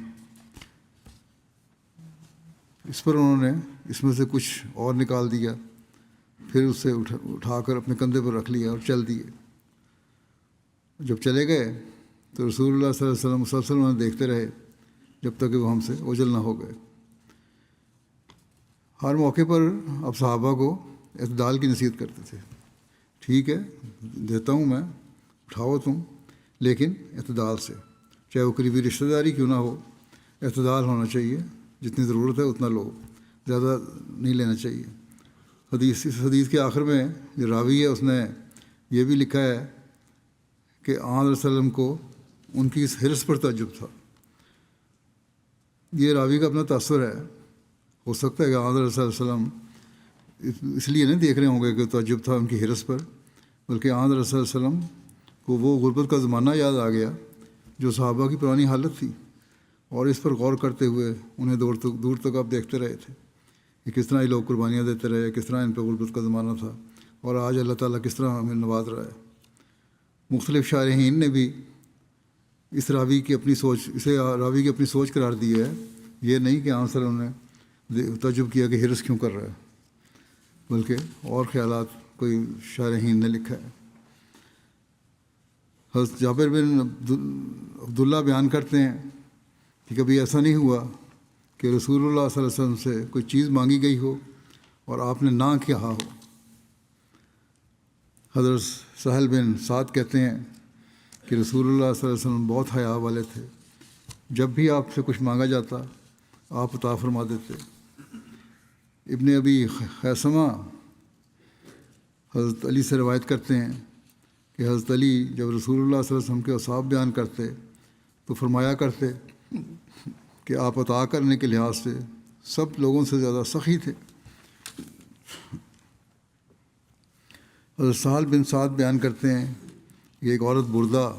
S1: اس پر انہوں نے اس میں سے کچھ اور نکال دیا، پھر اسے اٹھا کر اپنے کندھے پر رکھ لیا اور چل دیے۔ جب چلے گئے تو رسول اللہ صلی اللہ علیہ وسلم مسلسل انہیں دیکھتے رہے جب تک کہ وہ ہم سے اوجھل نہ ہو گئے۔ ہر موقع پر اب صحابہ کو اعتدال کی نصیحت کرتے تھے۔ ٹھیک ہے، دیتا ہوں میں، اٹھاؤ تم، لیکن اعتدال سے، چاہے وہ قریبی رشتہ داری کیوں نہ ہو، اعتدال ہونا چاہیے۔ جتنی ضرورت ہے اتنا لو، زیادہ نہیں لینا چاہیے۔ اس حدیث کے آخر میں جو راوی ہے اس نے یہ بھی لکھا ہے کہ آن علیہ وسلم کو ان کی اس حرص پر تعجب تھا۔ یہ راوی کا اپنا تاثر ہے۔ ہو سکتا ہے کہ آن علیہ وسلم اس لیے نہیں دیکھ رہے ہوں گے کہ تعجب تھا ان کی حرص پر، بلکہ آن علیہ وسلم کو وہ غربت کا زمانہ یاد آ گیا جو صحابہ کی پرانی حالت تھی، اور اس پر غور کرتے ہوئے انہیں دور تک آپ دیکھتے رہے تھے کہ کس طرح یہ لوگ قربانیاں دیتے رہے، کس طرح ان پہ غربت کا زمانہ تھا، اور آج اللہ تعالیٰ کس طرح ہمیں نواز رہا ہے۔ مختلف شارحین نے بھی اسے راوی کی اپنی سوچ قرار دی ہے، یہ نہیں کہ عام صلی اللہ نے تعجب کیا کہ حرص کیوں کر رہا ہے، بلکہ اور خیالات کوئی شارحین نے لکھا ہے۔ حضرت جابر بن عبداللہ بیان کرتے ہیں کہ کبھی ایسا نہیں ہوا کہ رسول اللہ صلی اللہ علیہ وسلم سے کوئی چیز مانگی گئی ہو اور آپ نے نہ کہا ہو۔ حضرت سہل بن سعد کہتے ہیں کہ رسول اللہ صلی اللہ علیہ وسلم بہت حیا والے تھے، جب بھی آپ سے کچھ مانگا جاتا آپ عطا فرما دیتے۔ ابن ابی خیثمہ حضرت علی سے روایت کرتے ہیں کہ حضرت علی جب رسول اللہ صلی اللہ علیہ وسلم کے اوصاف بیان کرتے تو فرمایا کرتے کہ آپ عطا کرنے کے لحاظ سے سب لوگوں سے زیادہ سخی تھے۔ حضرت سہل بن سعد بیان کرتے ہیں کہ ایک عورت بردہ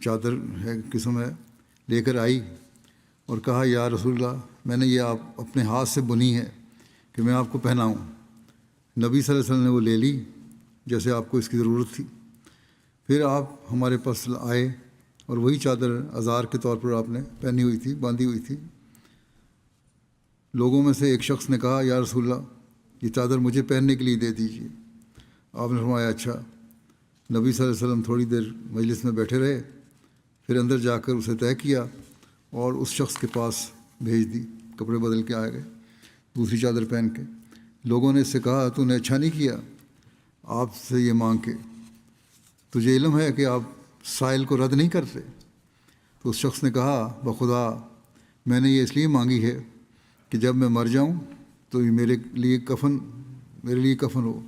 S1: چادر ہے قسم ہے لے کر آئی اور کہا یا رسول اللہ میں نے یہ آپ اپنے ہاتھ سے بنی ہے کہ میں آپ کو پہناؤں۔ نبی صلی اللہ علیہ وسلم نے وہ لے لی جیسے آپ کو اس کی ضرورت تھی۔ پھر آپ ہمارے پاس آئے اور وہی چادر عذار کے طور پر آپ نے پہنی ہوئی تھی، باندھی ہوئی تھی۔ لوگوں میں سے ایک شخص نے کہا یا رسول اللہ یہ چادر مجھے پہننے کے لیے دے دیجیے۔ آپ نے فرمایا اچھا۔ نبی صلی اللہ علیہ وسلم تھوڑی دیر مجلس میں بیٹھے رہے، پھر اندر جا کر اسے طے کیا اور اس شخص کے پاس بھیج دی، کپڑے بدل کے آ گئے دوسری چادر پہن کے۔ لوگوں نے اس سے کہا تو نے اچھا نہیں کیا آپ سے یہ مانگ کے، تجھے علم ہے کہ آپ سائل کو رد نہیں کرتے؟ تو اس شخص نے کہا بخدا میں نے یہ اس لیے مانگی ہے کہ جب میں مر جاؤں تو یہ میرے لیے کفن ہو۔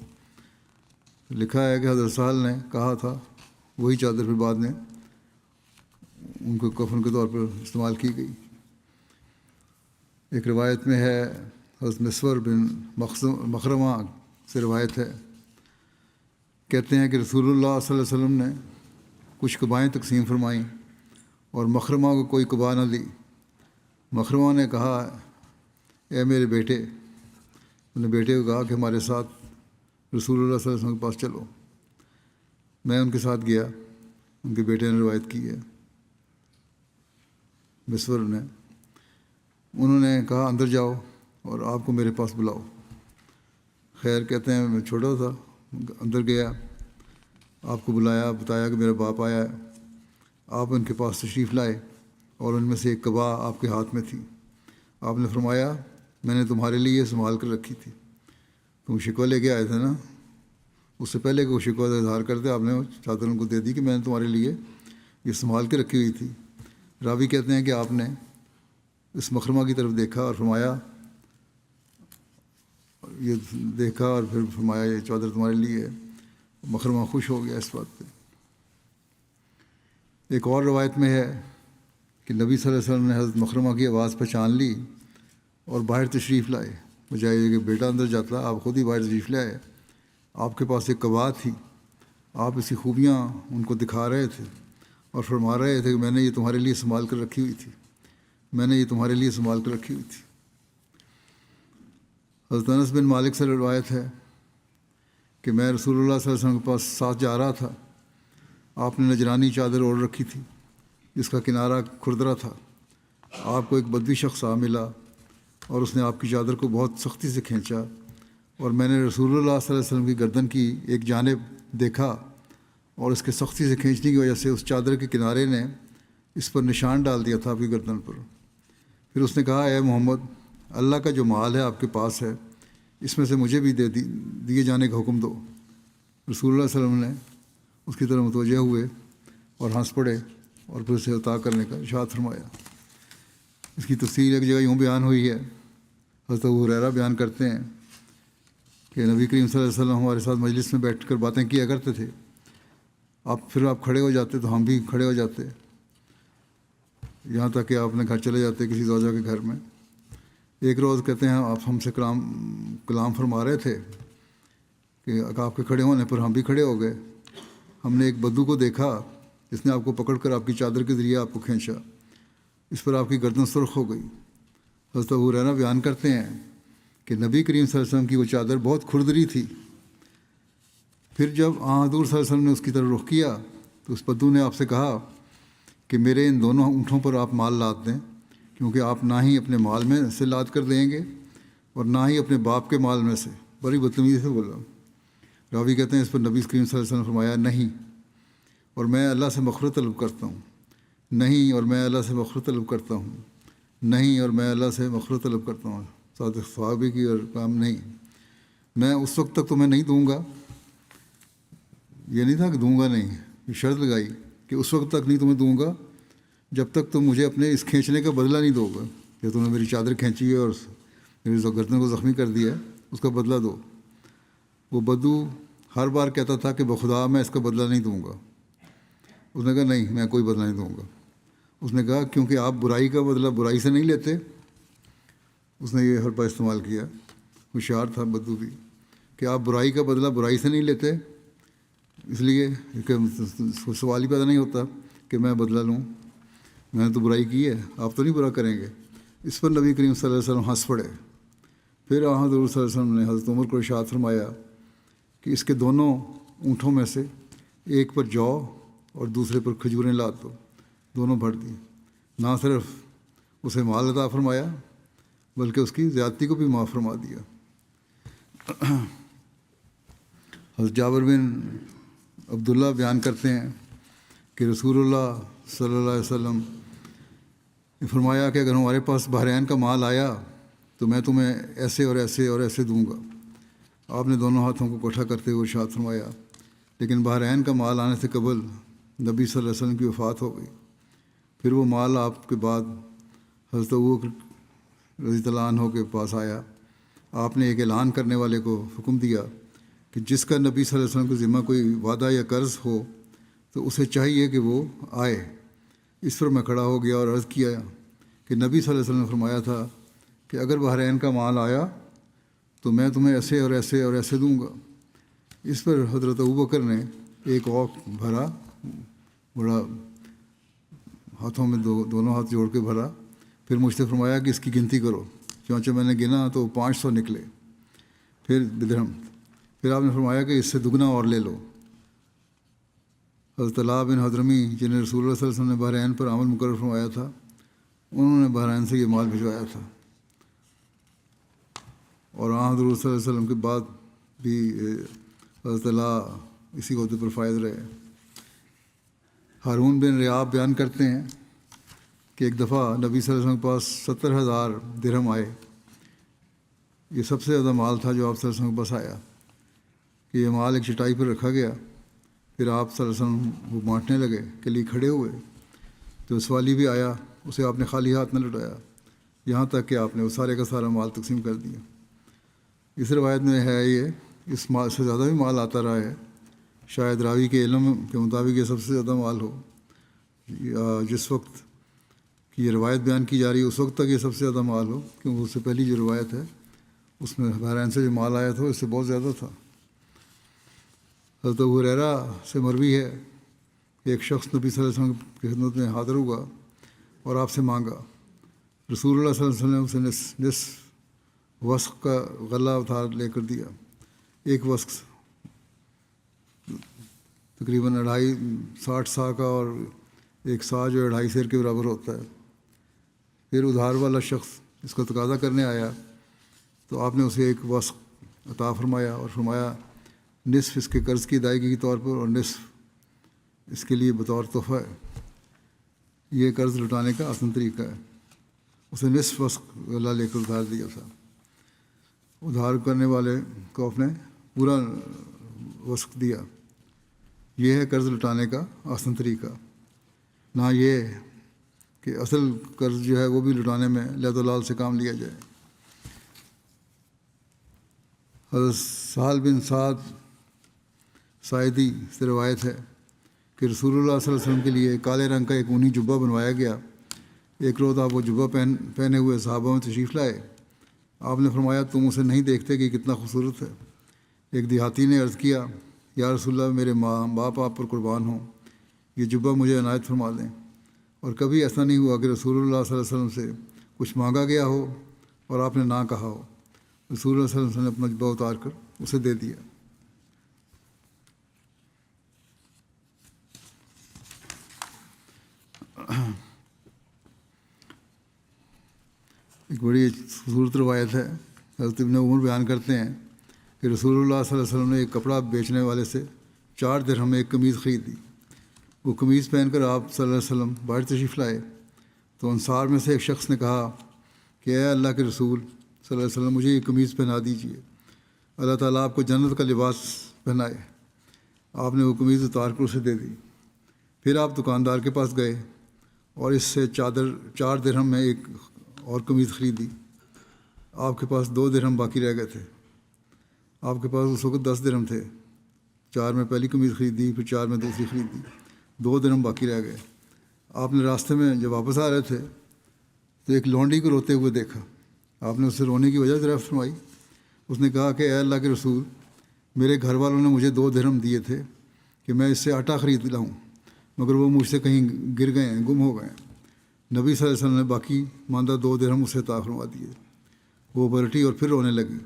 S1: لکھا ہے کہ حضرت سہل نے کہا تھا وہی چادر پھر بعد میں ان کو کفن کے طور پر استعمال کی گئی۔ ایک روایت میں ہے حضرت مسور بن مخرمہ سے روایت ہے، کہتے ہیں کہ رسول اللہ صلی اللہ علیہ وسلم نے کچھ قبائیں تقسیم فرمائیں اور مخرمہ کو کوئی قبا نہ دی۔ مخرمہ نے کہا اے میرے بیٹے، انہوں نے بیٹے کو کہا کہ ہمارے ساتھ رسول اللہ صلی اللہ علیہ وسلم کے پاس چلو۔ میں ان کے ساتھ گیا، ان کے بیٹے نے روایت کی ہے مسور نے۔ انہوں نے کہا اندر جاؤ اور آپ کو میرے پاس بلاؤ۔ خیر کہتے ہیں میں چھوٹا تھا، اندر گیا، آپ کو بلایا، بتایا کہ میرا باپ آیا ہے۔ آپ ان کے پاس تشریف لائے اور ان میں سے ایک قبا آپ کے ہاتھ میں تھی۔ آپ نے فرمایا میں نے تمہارے لیے سنبھال کر رکھی تھی، تم شکوہ لے کے آئے تھے نا، اس سے پہلے کہ وہ شکوہ کا اظہار کرتے آپ نے چادر ان کو دے دی کہ میں نے تمہارے لیے یہ سنبھال کے رکھی ہوئی تھی۔ راوی کہتے ہیں کہ آپ نے اس مخرمہ کی طرف دیکھا اور فرمایا یہ دیکھا اور پھر فرمایا یہ چادر تمہارے لیے ہے۔ مخرمہ خوش ہو گیا اس بات پہ۔ ایک اور روایت میں ہے کہ نبی صلی اللہ علیہ وسلم نے حضرت مخرمہ کی آواز پہچان لی اور باہر تشریف لائے، بجائے یہ کہ بیٹا اندر جاتا آپ خود ہی باہر تشریف لائے۔ آپ کے پاس ایک قبا تھی، آپ اس کی خوبیاں ان کو دکھا رہے تھے اور فرما رہے تھے کہ میں نے یہ تمہارے لیے سنبھال کر رکھی ہوئی تھی، میں نے یہ تمہارے لیے سنبھال کر رکھی ہوئی تھی۔ حضرت انس بن مالک سے روایت ہے کہ میں رسول اللہ صلی اللہ علیہ وسلم کے پاس ساتھ جا رہا تھا، آپ نے نجرانی چادر اوڑھ رکھی تھی جس کا کنارہ کھردرا تھا۔ آپ کو ایک بدوی شخص آ ملا اور اس نے آپ کی چادر کو بہت سختی سے کھینچا، اور میں نے رسول اللہ صلی اللہ علیہ وسلم کی گردن کی ایک جانب دیکھا اور اس کے سختی سے کھینچنے کی وجہ سے اس چادر کے کنارے نے اس پر نشان ڈال دیا تھا آپ کی گردن پر۔ پھر اس نے کہا اے محمد، اللہ کا جو مال ہے آپ کے پاس ہے اس میں سے مجھے بھی دیے جانے کا حکم دو۔ رسول اللہ صلی اللہ علیہ وسلم نے اس کی طرف متوجہ ہوئے اور ہنس پڑے اور پھر اسے عطا کرنے کا ارشاد فرمایا۔ اس کی تفصیل ایک جگہ یوں بیان ہوئی ہے، حضرت ابو ہریرہ بیان کرتے ہیں کہ نبی کریم صلی اللہ علیہ وسلم ہمارے ساتھ مجلس میں بیٹھ کر باتیں کیا کرتے تھے، آپ کھڑے ہو جاتے تو ہم بھی کھڑے ہو جاتے، یہاں تک کہ آپ نے گھر چلے جاتے کسی زوجہ کے گھر میں۔ ایک روز کہتے ہیں آپ ہم سے کلام فرما رہے تھے کہ آپ کے کھڑے ہونے پر ہم بھی کھڑے ہو گئے۔ ہم نے ایک بدو کو دیکھا جس نے آپ کو پکڑ کر آپ کی چادر کے ذریعے آپ کو کھینچا، اس پر آپ کی گردن سرخ ہو گئی۔ حضرت ابو ہریرہ بیان کرتے ہیں کہ نبی کریم صلی اللہ علیہ وسلم کی وہ چادر بہت کھردری تھی۔ پھر جب حضور صلی اللہ علیہ وسلم نے اس کی طرف رخ کیا تو اس بدو نے آپ سے کہا کہ میرے ان دونوں اونٹوں پر آپ مال لاد دیں، کیونکہ آپ نہ ہی اپنے مال میں سے لاد کر دیں گے اور نہ ہی اپنے باپ کے مال میں سے۔ بڑی بدتمیزی سے بولا۔ راوی کہتے ہیں اس پر نبی کریم صلی اللہ علیہ وسلم نے فرمایا نہیں، اور میں اللہ سے مغفرت طلب کرتا ہوں، نہیں، اور میں اللہ سے مغفرت طلب کرتا ہوں، نہیں، اور میں اللہ سے مغفرت طلب کرتا ہوں۔ صادق صحابی کی اور کام نہیں، میں اس وقت تک تمہیں نہیں دوں گا۔ یہ نہیں تھا کہ دوں گا نہیں، یہ شرط لگائی کہ اس وقت تک نہیں تمہیں دوں گا جب تک تم مجھے اپنے اس کھینچنے کا بدلہ نہیں دو گا، کہ تم نے میری چادر کھینچی ہے اور میری گردن کو زخمی کر دیا ہے، اس کا بدلہ دو۔ وہ بدو ہر بار کہتا تھا کہ بخدا میں اس کا بدلہ نہیں دوں گا۔ اس نے کہا نہیں، میں کوئی بدلہ نہیں دوں گا۔ اس نے کہا کیونکہ آپ برائی کا بدلہ برائی سے نہیں لیتے۔ اس نے یہ حربہ استعمال کیا، ہوشیار تھا بدو بھی، کہ آپ برائی کا بدلہ برائی سے نہیں لیتے، اس لیے کہ سوال ہی پیدا نہیں ہوتا کہ میں بدلہ لوں، میں نے تو برائی کی ہے، آپ تو نہیں برا کریں گے۔ اس پر نبی کریم صلی اللہ علیہ وسلم ہنس پڑے۔ پھر حضور صلی اللہ علیہ وسلم نے حضرت عمر کو ارشاد فرمایا کہ اس کے دونوں اونٹوں میں سے ایک پر جو اور دوسرے پر کھجوریں لاد دو۔ دونوں بھر دی۔ نہ صرف اسے مال عطا فرمایا بلکہ اس کی زیادتی کو بھی معاف فرما دیا۔ حضرت جابر بن عبداللہ بیان کرتے ہیں کہ رسول اللہ صلی اللہ علیہ وسلم نے فرمایا کہ اگر ہمارے پاس بحرین کا مال آیا تو میں تمہیں ایسے اور ایسے اور ایسے دوں گا۔ آپ نے دونوں ہاتھوں کو اکٹھا کرتے ہوئے ارشاد فرمایا، لیکن بحرین کا مال آنے سے قبل نبی صلی اللہ علیہ وسلم کی وفات ہو گئی۔ پھر وہ مال آپ کے بعد حضرت ابوبکر رضی اللہ عنہ کے پاس آیا۔ آپ نے ایک اعلان کرنے والے کو حکم دیا کہ جس کا نبی صلی اللہ علیہ وسلم کے ذمہ کوئی وعدہ یا قرض ہو تو اسے چاہیے کہ وہ آئے۔ اس پر میں کھڑا ہو گیا اور عرض کیا کہ نبی صلی اللہ علیہ وسلم نے فرمایا تھا کہ اگر بحرین کا مال آیا تو میں تمہیں ایسے اور ایسے اور ایسے دوں گا۔ اس پر حضرت ابوبکر نے ایک اوق بھرا، بڑا ہاتھوں میں دونوں ہاتھ جوڑ کے بھرا، پھر مجھ سے فرمایا کہ اس کی گنتی کرو۔ چونچہ میں نے گنا تو 500 نکلے۔ پھر درہم۔ پھر آپ نے فرمایا کہ اس سے دگنا اور لے لو۔ حضرت طلحہ بن حضرمی جنہیں رسول اللہ صلی اللہ علیہ وسلم نے بحرین پر عمل مقرر فرمایا تھا، انہوں نے بحرین سے یہ مال بھجوایا تھا، اور حضور صلی اللہ علیہ وسلم کے بعد بھی حضرت طلحہ اسی عہدے پر فائز رہے۔ ہارون بن ریاب بیان کرتے ہیں کہ ایک دفعہ نبی صلی اللہ علیہ وسلم کے پاس 70,000 درہم آئے۔ یہ سب سے زیادہ مال تھا جو آپ صلی اللہ علیہ وسلم کے پاس آیا، کہ یہ مال ایک چٹائی پر رکھا گیا۔ پھر آپ صلی اللہ علیہ وسلم وہ بانٹنے لگے کے لیے کھڑے ہوئے تو سوالی بھی آیا، اسے آپ نے خالی ہاتھ نہ لٹایا، یہاں تک کہ آپ نے وہ سارے کا سارا مال تقسیم کر دیا۔ اس روایت میں ہے یہ اس مال سے زیادہ بھی مال آتا رہا ہے، شاید راوی کے علم کے مطابق یہ سب سے زیادہ مال ہو، یا جس وقت کی یہ روایت بیان کی جا رہی ہے اس وقت تک یہ سب سے زیادہ مال ہو، کیونکہ اس سے پہلی جو روایت ہے اس میں بحرین سے جو مال آیا تھا اس سے بہت زیادہ تھا۔ حضرت ابو ہریرہ سے مروی ہے کہ ایک شخص نبی صلی اللہ علیہ وسلم کی خدمت میں حاضر ہوا اور آپ سے مانگا۔ رسول اللہ صلی اللہ علیہ وسلم نے اسے نصف وسق کا غلہ ادھار لے کر دیا۔ ایک وسق تقریباً 60 سا کا، اور ایک سا جو 2.5 سیر کے برابر ہوتا ہے۔ پھر ادھار والا شخص اس کو تقاضا کرنے آیا تو آپ نے اسے ایک وسق عطا فرمایا اور فرمایا نصف اس کے قرض کی ادائیگی کے طور پر اور نصف اس کے لیے بطور تحفہ ہے۔ یہ قرض لوٹانے کا آسان طریقہ ہے۔ اسے نصف وسق غلہ لے کر ادھار دیا تھا۔ ادھار کرنے والے کو آپ نے پورا وسق دیا۔ یہ ہے قرض لوٹانے کا آسان طریقہ، نہ یہ کہ اصل قرض جو ہے وہ بھی لوٹانے میں لید و لال سے کام لیا جائے۔ حضرت سہل بن سعد ساعدی سے روایت ہے کہ رسول اللہ صلی اللہ علیہ وسلم کے لیے کالے رنگ کا ایک اونی جبہ بنوایا گیا۔ ایک روز آپ وہ جبہ پہنے ہوئے صحابہ میں تشریف لائے۔ آپ نے فرمایا تم اسے نہیں دیکھتے کہ کتنا خوبصورت ہے؟ ایک دیہاتی نے عرض کیا یا رسول اللہ میرے ماں باپ آپ پر قربان ہوں، یہ جبہ مجھے عنایت فرما دیں۔ اور کبھی ایسا نہیں ہوا کہ رسول اللہ صلی اللہ علیہ وسلم سے کچھ مانگا گیا ہو اور آپ نے نہ کہا ہو۔ رسول اللہ صلی اللہ علیہ وسلم نے اپنا جبہ اتار کر اسے دے دیا۔ ایک بڑی خوبصورت روایت ہے، حضرت ابن عمر بیان کرتے ہیں کہ رسول اللہ صلی اللہ علیہ وسلم نے ایک کپڑا بیچنے والے سے 4 درہم میں ایک قمیض خریدی۔ وہ قمیض پہن کر آپ صلی اللہ علیہ وسلم باہر تشریف لائے تو انصار میں سے ایک شخص نے کہا کہ اے اللہ کے رسول صلی اللہ علیہ وسلم، مجھے یہ قمیض پہنا دیجیے، اللہ تعالیٰ آپ کو جنت کا لباس پہنائے۔ آپ نے وہ قمیض اتار کر اسے دے دی۔ پھر آپ دکاندار کے پاس گئے اور اس سے 4 درہم میں ایک اور قمیض خریدی۔ آپ کے پاس 2 درہم باقی رہ گئے تھے۔ آپ کے پاس اس وقت 10 درہم تھے۔ 4 میں پہلی قمیض خریدی، پھر 4 میں دوسری خریدی، 2 درہم باقی رہ گئے۔ آپ نے راستے میں جب واپس آ رہے تھے تو ایک لونڈی کو روتے ہوئے دیکھا۔ آپ نے اس سے رونے کی وجہ دریافت فرمائی۔ اس نے کہا کہ اے اللہ کے رسول، میرے گھر والوں نے مجھے 2 درہم دیے تھے کہ میں اس سے آٹا خرید لاؤں، مگر وہ مجھ سے کہیں گر گئے ہیں، گم ہو گئے ہیں۔ نبی صلی اللہ علیہ وسلم نے باقی ماندہ 2 درہم اسے عطا فرما دیے۔ وہ پلٹی اور پھر رونے لگی۔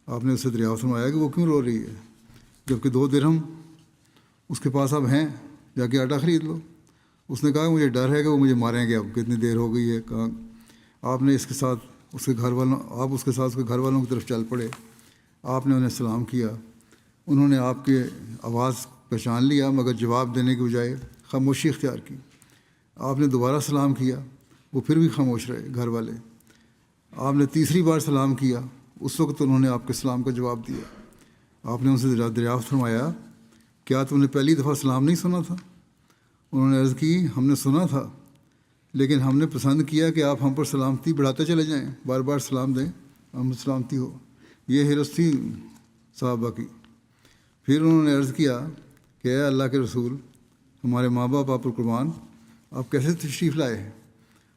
S1: آپ نے اسے دریافت فرمایا کہ وہ کیوں رو رہی ہے، جبکہ 2 درہم اس کے پاس اب ہیں، جا کے آٹا خرید لو۔ اس نے کہا کہ مجھے ڈر ہے کہ وہ مجھے ماریں گے، اب کتنی دیر ہو گئی ہے کہاں۔ آپ نے اس کے ساتھ اس کے گھر والوں کی طرف چل پڑے۔ آپ نے انہیں سلام کیا۔ انہوں نے آپ کی آواز پہچان لیا، مگر جواب دینے کے بجائے خاموشی اختیار کی۔ آپ نے دوبارہ سلام کیا، وہ پھر بھی خاموش رہے گھر والے۔ آپ نے تیسری بار سلام کیا، اس وقت انہوں نے آپ کے سلام کا جواب دیا۔ آپ نے ان سے دریافت فرمایا، کیا تم نے پہلی دفعہ سلام نہیں سنا تھا؟ انہوں نے عرض کی، ہم نے سنا تھا، لیکن ہم نے پسند کیا کہ آپ ہم پر سلامتی بڑھاتے چلے جائیں، بار بار سلام دیں، ہم سلامتی ہو۔ یہ حرص تھی صحابہ کی۔ پھر انہوں نے عرض کیا کہ اے اللہ کے رسول، ہمارے ماں باپ آپ پر قربان، آپ کیسے تشریف لائے ہیں؟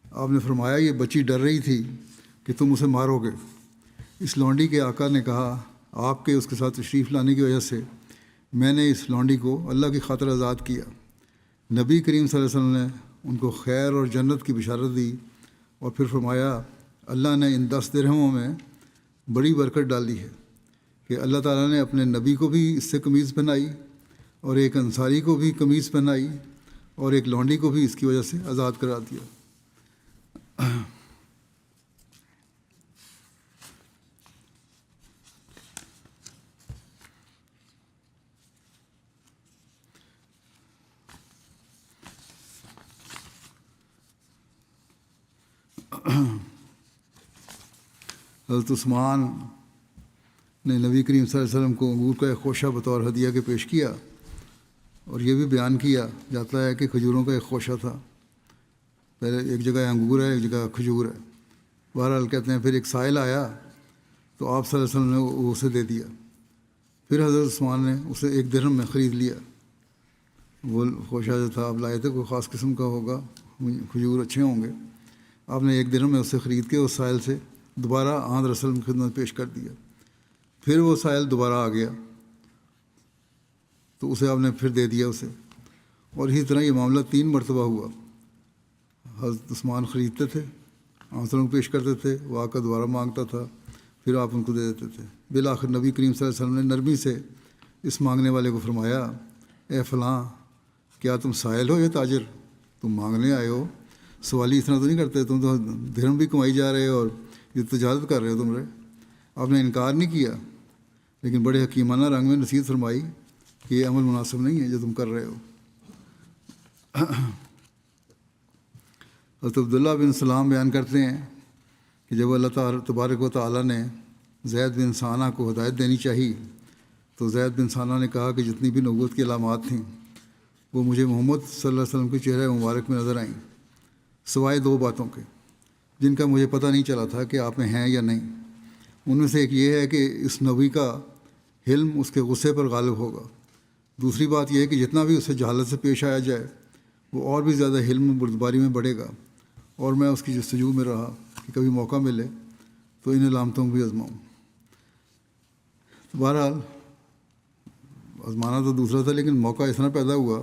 S1: آپ نے فرمایا، یہ بچی ڈر رہی تھی کہ تم اسے مارو گے۔ اس لونڈی کے آقا نے کہا، آپ کے اس کے ساتھ تشریف لانے کی وجہ سے میں نے اس لونڈی کو اللہ کی خاطر آزاد کیا۔ نبی کریم صلی اللہ علیہ وسلم نے ان کو خیر اور جنت کی بشارت دی اور پھر فرمایا، اللہ نے ان 10 درہموں میں بڑی برکت ڈالی ہے کہ اللہ تعالیٰ نے اپنے نبی کو بھی اس سے قمیض پہنائی، اور ایک انصاری کو بھی قمیض پہنائی، اور ایک لونڈی کو بھی اس کی وجہ سے آزاد کرا دیا۔ حضرت عثمان نے نبی کریم صلی اللہ علیہ وسلم کو انگور کا ایک خوشہ بطور ہدیہ کے پیش کیا، اور یہ بھی بیان کیا جاتا ہے کہ کھجوروں کا ایک خوشہ تھا۔ پہلے ایک جگہ انگور ہے، ایک جگہ کھجور ہے۔ بہرحال کہتے ہیں پھر ایک سائل آیا تو آپ صلی اللہ علیہ وسلم نے وہ اسے دے دیا۔ پھر حضرت عثمان نے اسے 1 درہم میں خرید لیا۔ وہ خوشہ جو تھا آپ لائے تھے، کوئی خاص قسم کا ہوگا، کھجور اچھے ہوں گے۔ آپ نے 1 درہم میں اسے خرید کے اس سائل سے دوبارہ آن رسول کی خدمت پیش کر دیا۔ پھر وہ سائل دوبارہ آ گیا تو اسے آپ نے پھر دے دیا اسے، اور اسی طرح یہ معاملہ 3 مرتبہ ہوا۔ حضرت عثمان خریدتے تھے، آن رسول کو پیش کرتے تھے، وہ آ کر دوبارہ مانگتا تھا، پھر آپ ان کو دے دیتے تھے۔ بالآخر نبی کریم صلی اللہ علیہ وسلم نے نرمی سے اس مانگنے والے کو فرمایا، اے فلاں، کیا تم سائل ہو یا تاجر؟ تم مانگنے آئے ہو، سوالی اس طرح تو نہیں کرتے، تم تو درہم بھی کمائی جا رہے ہو اور یہ تجارت کر رہے ہو تم رہے۔ آپ نے انکار نہیں کیا، لیکن بڑے حکیمانہ رنگ میں نصیحت فرمائی کہ یہ عمل مناسب نہیں ہے جو تم کر رہے ہو۔ حضرت عبداللہ بن سلام بیان کرتے ہیں کہ جب اللہ تعالیٰ تبارک و تعالیٰ نے زید بن ثانہ کو ہدایت دینی چاہی تو زید بن ثانہ نے کہا کہ جتنی بھی نبوت کی علامات تھیں وہ مجھے محمد صلی اللہ علیہ وسلم کے چہرے مبارک میں نظر آئیں، سوائے 2 باتوں کے جن کا مجھے پتہ نہیں چلا تھا کہ آپ میں ہیں یا نہیں۔ ان میں سے ایک یہ ہے کہ اس نبی کا حلم اس کے غصے پر غالب ہوگا۔ دوسری بات یہ ہے کہ جتنا بھی اسے جہالت سے پیش آیا جائے وہ اور بھی زیادہ حلم و بردباری میں بڑھے گا، اور میں اس کی جستجو میں رہا کہ کبھی موقع ملے تو ان علامتوں کو بھی آزماؤں۔ بہرحال آزمانا تو دوسرا تھا، لیکن موقع اس طرح پیدا ہوا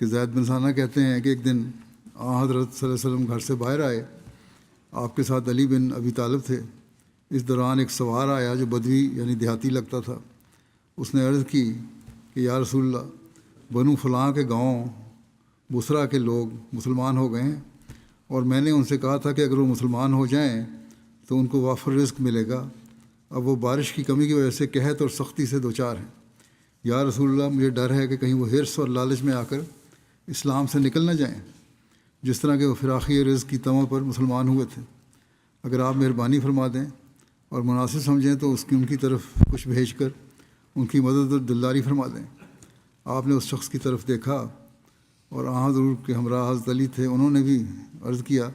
S1: کہ کہ زید بن ثانہ کہتے ہیں کہ ایک دن حضرت صلی اللہ علیہ وسلم گھر سے باہر آئے، آپ کے ساتھ علی بن ابی طالب تھے۔ اس دوران ایک سوار آیا جو بدوی یعنی دیہاتی لگتا تھا۔ اس نے عرض کی کہ یا رسول اللہ، بنو فلاں کے گاؤں بصرہ کے لوگ مسلمان ہو گئے ہیں، اور میں نے ان سے کہا تھا کہ اگر وہ مسلمان ہو جائیں تو ان کو وافر رزق ملے گا۔ اب وہ بارش کی کمی کی وجہ سے قحط اور سختی سے دوچار ہیں۔ یا رسول اللہ، مجھے ڈر ہے کہ کہیں وہ حرص اور لالچ میں آ کر اسلام سے نکل نہ جائیں، جس طرح کہ وہ فراخی رزق کی طمع پر مسلمان ہوئے تھے۔ اگر آپ مہربانی فرما دیں اور مناسب سمجھیں تو ان کی طرف کچھ بھیج کر ان کی مدد اور دلداری فرما دیں۔ آپ نے اس شخص کی طرف دیکھا اور حضور کے ہمراہ حضرت علی تھے۔ انہوں نے بھی عرض کیا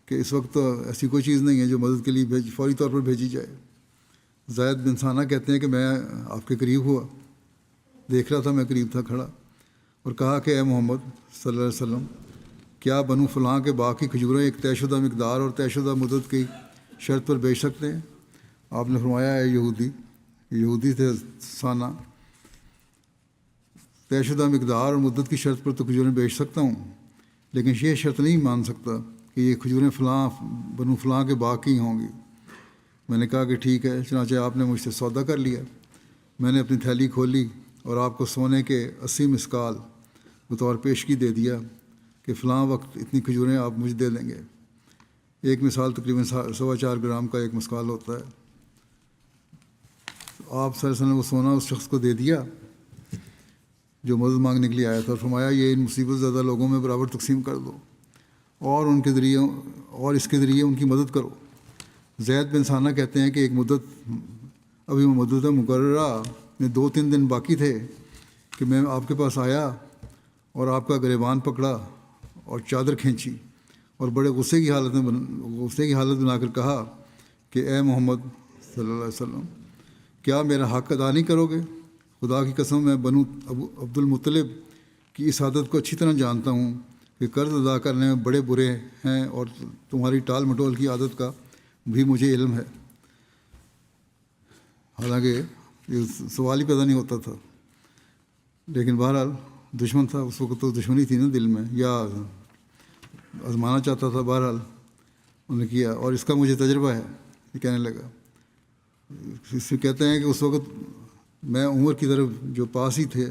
S1: کہ اس وقت تو ایسی کوئی چیز نہیں ہے جو مدد کے لیے فوری طور پر بھیجی جائے۔ زید بن ثانہ کہتے ہیں کہ میں آپ کے قریب ہوا، دیکھ رہا تھا، میں قریب تھا کھڑا، اور کہا کہ اے محمد صلی اللہ علیہ وسلم، کیا بنو فلاں کے باغ کی کھجوریں ایک طے شدہ مقدار اور طے شدہ مدت کی شرط پر بیچ سکتے ہیں؟ آپ نے فرمایا اے یہودی تھے ثانہ، طے شدہ مقدار اور مدت کی شرط پر تو کھجوریں بیچ سکتا ہوں، لیکن یہ شرط نہیں مان سکتا کہ یہ کھجوریں بنو فلاں کے باغ کی ہوں گی۔ میں نے کہا کہ ٹھیک ہے۔ چنانچہ آپ نے مجھ سے سودا کر لیا۔ میں نے اپنی تھیلی کھولی اور آپ کو سونے کے 80 مسکال بطور پیشگی دے دیا کہ فلاں وقت اتنی کھجوریں آپ مجھے دے دیں گے۔ ایک مثال تقریباً 4.25 گرام کا ایک مسکال ہوتا ہے۔ آپ صلی اللہ علیہ وسلم نے وہ سونا اس شخص کو دے دیا جو مدد مانگنے کے لیے آیا تھا، اور فرمایا یہ ان مصیبت زدہ لوگوں میں برابر تقسیم کر دو اور اس کے ذریعے ان کی مدد کرو۔ زید بن ثانہ کہتے ہیں کہ ایک مدت مقررہ میں 2-3 دن باقی تھے کہ میں آپ کے پاس آیا اور آپ کا گریبان پکڑا اور چادر کھینچی اور بڑے غصے کی حالت بنا کر کہا کہ اے محمد صلی اللہ علیہ وسلم، کیا میرا حق ادا نہیں کرو گے؟ خدا کی قسم، میں بنو عبد المطلب کی اس عادت کو اچھی طرح جانتا ہوں کہ قرض ادا کرنے میں بڑے برے ہیں، اور تمہاری ٹال مٹول کی عادت کا بھی مجھے علم ہے۔ حالانکہ یہ سوال ہی پیدا نہیں ہوتا تھا، لیکن بہرحال دشمن تھا اس وقت، تو دشمنی تھی نا دل میں، یا آزمانا چاہتا تھا۔ بہرحال انہوں نے کیا، اور اس کا مجھے تجربہ ہے۔ یہ کہنے لگا، اس سے کہتے ہیں کہ اس وقت میں عمر کی طرف جو پاس ہی تھے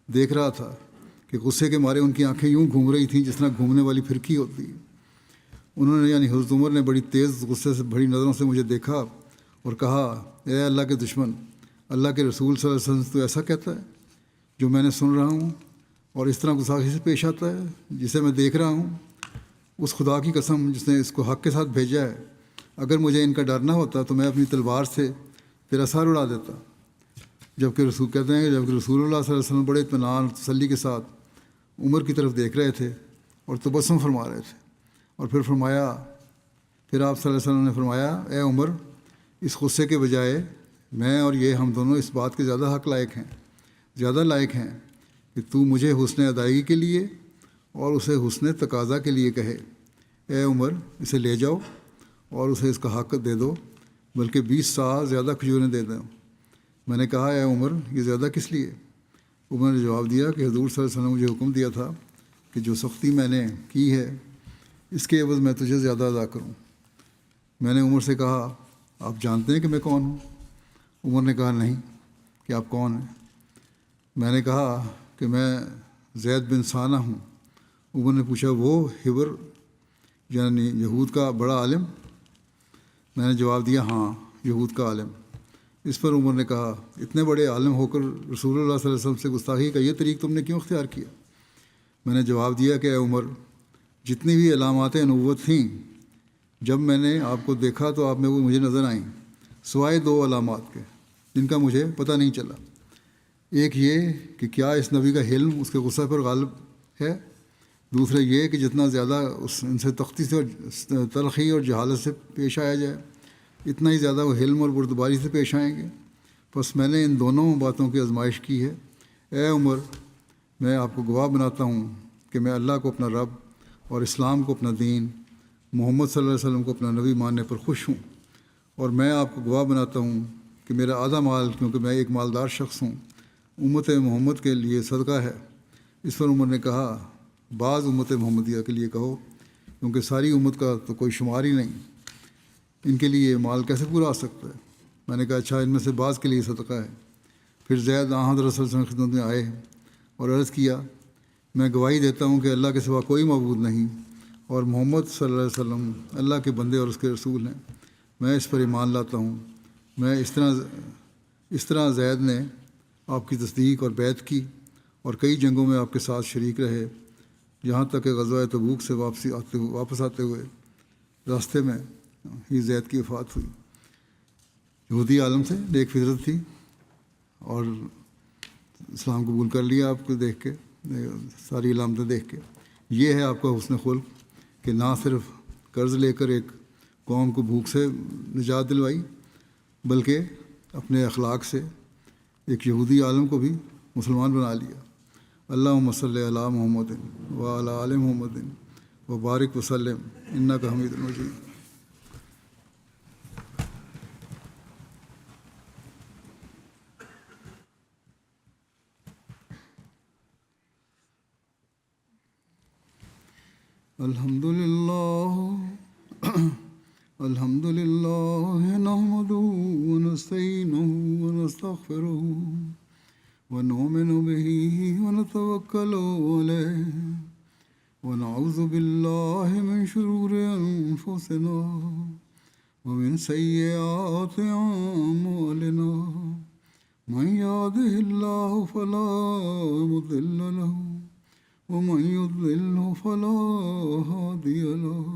S1: دیکھ رہا تھا کہ غصے کے مارے ان کی آنکھیں یوں گھوم رہی تھیں جس طرح گھومنے والی پھرکی ہوتی ہے۔ انہوں نے یعنی حضرت عمر نے بڑی تیز غصے سے بڑی نظروں سے مجھے دیکھا اور کہا، اے اللہ کے دشمن، اللہ کے رسول صلی اللہ علیہ وسلم تو ایسا کہتا ہے جو میں نے سن رہا ہوں، اور اس طرح گستاخی سے پیش آتا ہے جسے میں دیکھ رہا ہوں؟ اس خدا کی قسم جس نے اس کو حق کے ساتھ بھیجا ہے، اگر مجھے ان کا ڈر نہ ہوتا تو میں اپنی تلوار سے تیرا سر اڑا دیتا۔ جبکہ رسول کہتے ہیں کہ جبکہ رسول اللہ صلی اللہ علیہ وسلم بڑے اطمینان اور تسلی کے ساتھ عمر کی طرف دیکھ رہے تھے اور تبسم فرما رہے تھے، اور پھر آپ صلی اللہ علیہ وسلم نے فرمایا، اے عمر، اس غصے کے بجائے میں اور یہ ہم دونوں اس بات کے زیادہ لائق ہیں کہ تو مجھے حسن ادائیگی کے لیے اور اسے حسن تقاضا کے لیے کہے، اے عمر، اسے لے جاؤ اور اسے اس کا حق دے دو، بلکہ 20 سا زیادہ کھجوریں دے دو۔ میں نے کہا، اے عمر، یہ زیادہ کس لیے؟ عمر نے جواب دیا کہ حضور صلی اللہ علیہ وسلم نے مجھے حکم دیا تھا کہ جو سختی میں نے کی ہے اس کے عوض میں تجھے زیادہ ادا کروں۔ میں نے عمر سے کہا، آپ جانتے ہیں کہ میں کون ہوں؟ عمر نے کہا، نہیں، کہ آپ کون ہیں؟ میں نے کہا کہ میں زید بن ثانہ ہوں۔ عمر نے پوچھا، وہ حبر یعنی یہود کا بڑا عالم؟ میں نے جواب دیا، ہاں، یہود کا عالم۔ اس پر عمر نے کہا، اتنے بڑے عالم ہو کر رسول اللہ صلی اللہ علیہ وسلم سے گستاخی کا یہ طریق تم نے کیوں اختیار کیا؟ میں نے جواب دیا کہ اے عمر، جتنی بھی علامات نبوت تھیں، جب میں نے آپ کو دیکھا تو آپ میں وہ مجھے نظر آئیں، سوائے 2 علامات کے جن کا مجھے پتہ نہیں چلا۔ ایک یہ کہ کیا اس نبی کا حلم اس کے غصہ پر غالب ہے، دوسرا یہ کہ جتنا زیادہ ان سے تختی سے اور تلخی اور جہالت سے پیش آیا جائے، اتنا ہی زیادہ وہ حلم اور بردباری سے پیش آئیں گے۔ بس میں نے ان دونوں باتوں کی آزمائش کی ہے۔ اے عمر، میں آپ کو گواہ بناتا ہوں کہ میں اللہ کو اپنا رب اور اسلام کو اپنا دین، محمد صلی اللہ علیہ وسلم کو اپنا نبی ماننے پر خوش ہوں، اور میں آپ کو گواہ بناتا ہوں کہ میرا آدھا مال، کیونکہ میں ایک مالدار شخص ہوں، امت محمد کے لیے صدقہ ہے۔ اس پر عمر نے کہا بعض امت محمدیہ کے لیے کہو، کیونکہ ساری امت کا تو کوئی شمار ہی نہیں، ان کے لیے مال کیسے پورا آ سکتا ہے؟ میں نے کہا اچھا ان میں سے بعض کے لیے صدقہ ہے۔ پھر زید حضرت صلی اللہ علیہ وسلم کی خدمت میں آئے اور عرض کیا میں گواہی دیتا ہوں کہ اللہ کے سوا کوئی معبود نہیں اور محمد صلی اللہ علیہ وسلم اللہ کے بندے اور اس کے رسول ہیں، میں اس پر ایمان لاتا ہوں۔ میں اس طرح زید نے آپ کی تصدیق اور بیعت کی اور کئی جنگوں میں آپ کے ساتھ شریک رہے، یہاں تک کہ غزوہ تبوک سے واپس آتے ہوئے راستے میں ہی زید کی وفات ہوئی۔ یہودی عالم سے نیک فطرت تھی اور اسلام قبول کر لیا آپ کو دیکھ کے، ساری علامتیں دیکھ کے۔ یہ ہے آپ کا حسن خلق کہ نہ صرف قرض لے کر ایک قوم کو بھوک سے نجات دلوائی، بلکہ اپنے اخلاق سے ایک یہودی عالم کو بھی مسلمان بنا لیا۔ اللہم صلی علی محمد وعلی آل محمد وبارک وسلم انک حمید مجید۔ الحمد للہ نحمده ونستعینه ونستغفره ونؤمن به ونتوکل علیہ ونعوذ باللہ من شرور انفسنا ومن سیئات اعمالنا من يهده اللہ فلا مضل له ومن يضلل فلا هادي له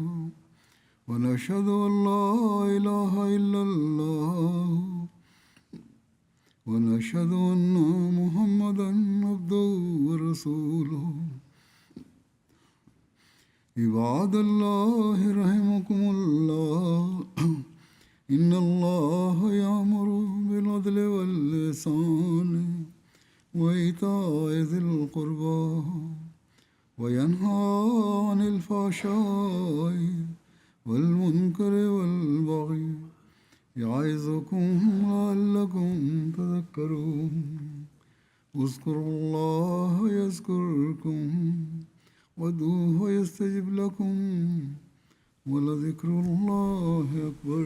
S1: ونشهد أن لا إله إلا الله ونشهد أن محمدا عبده ورسوله عباد الله رحمكم الله إن الله يأمر بالعدل والإحسان وإيتاء ذي القربى وينهى عن الفحشاء والمنكر والبغي يعظكم لعلكم تذكرون اذكروا الله يذكركم وادعوه يستجب لكم ولذكر الله أكبر۔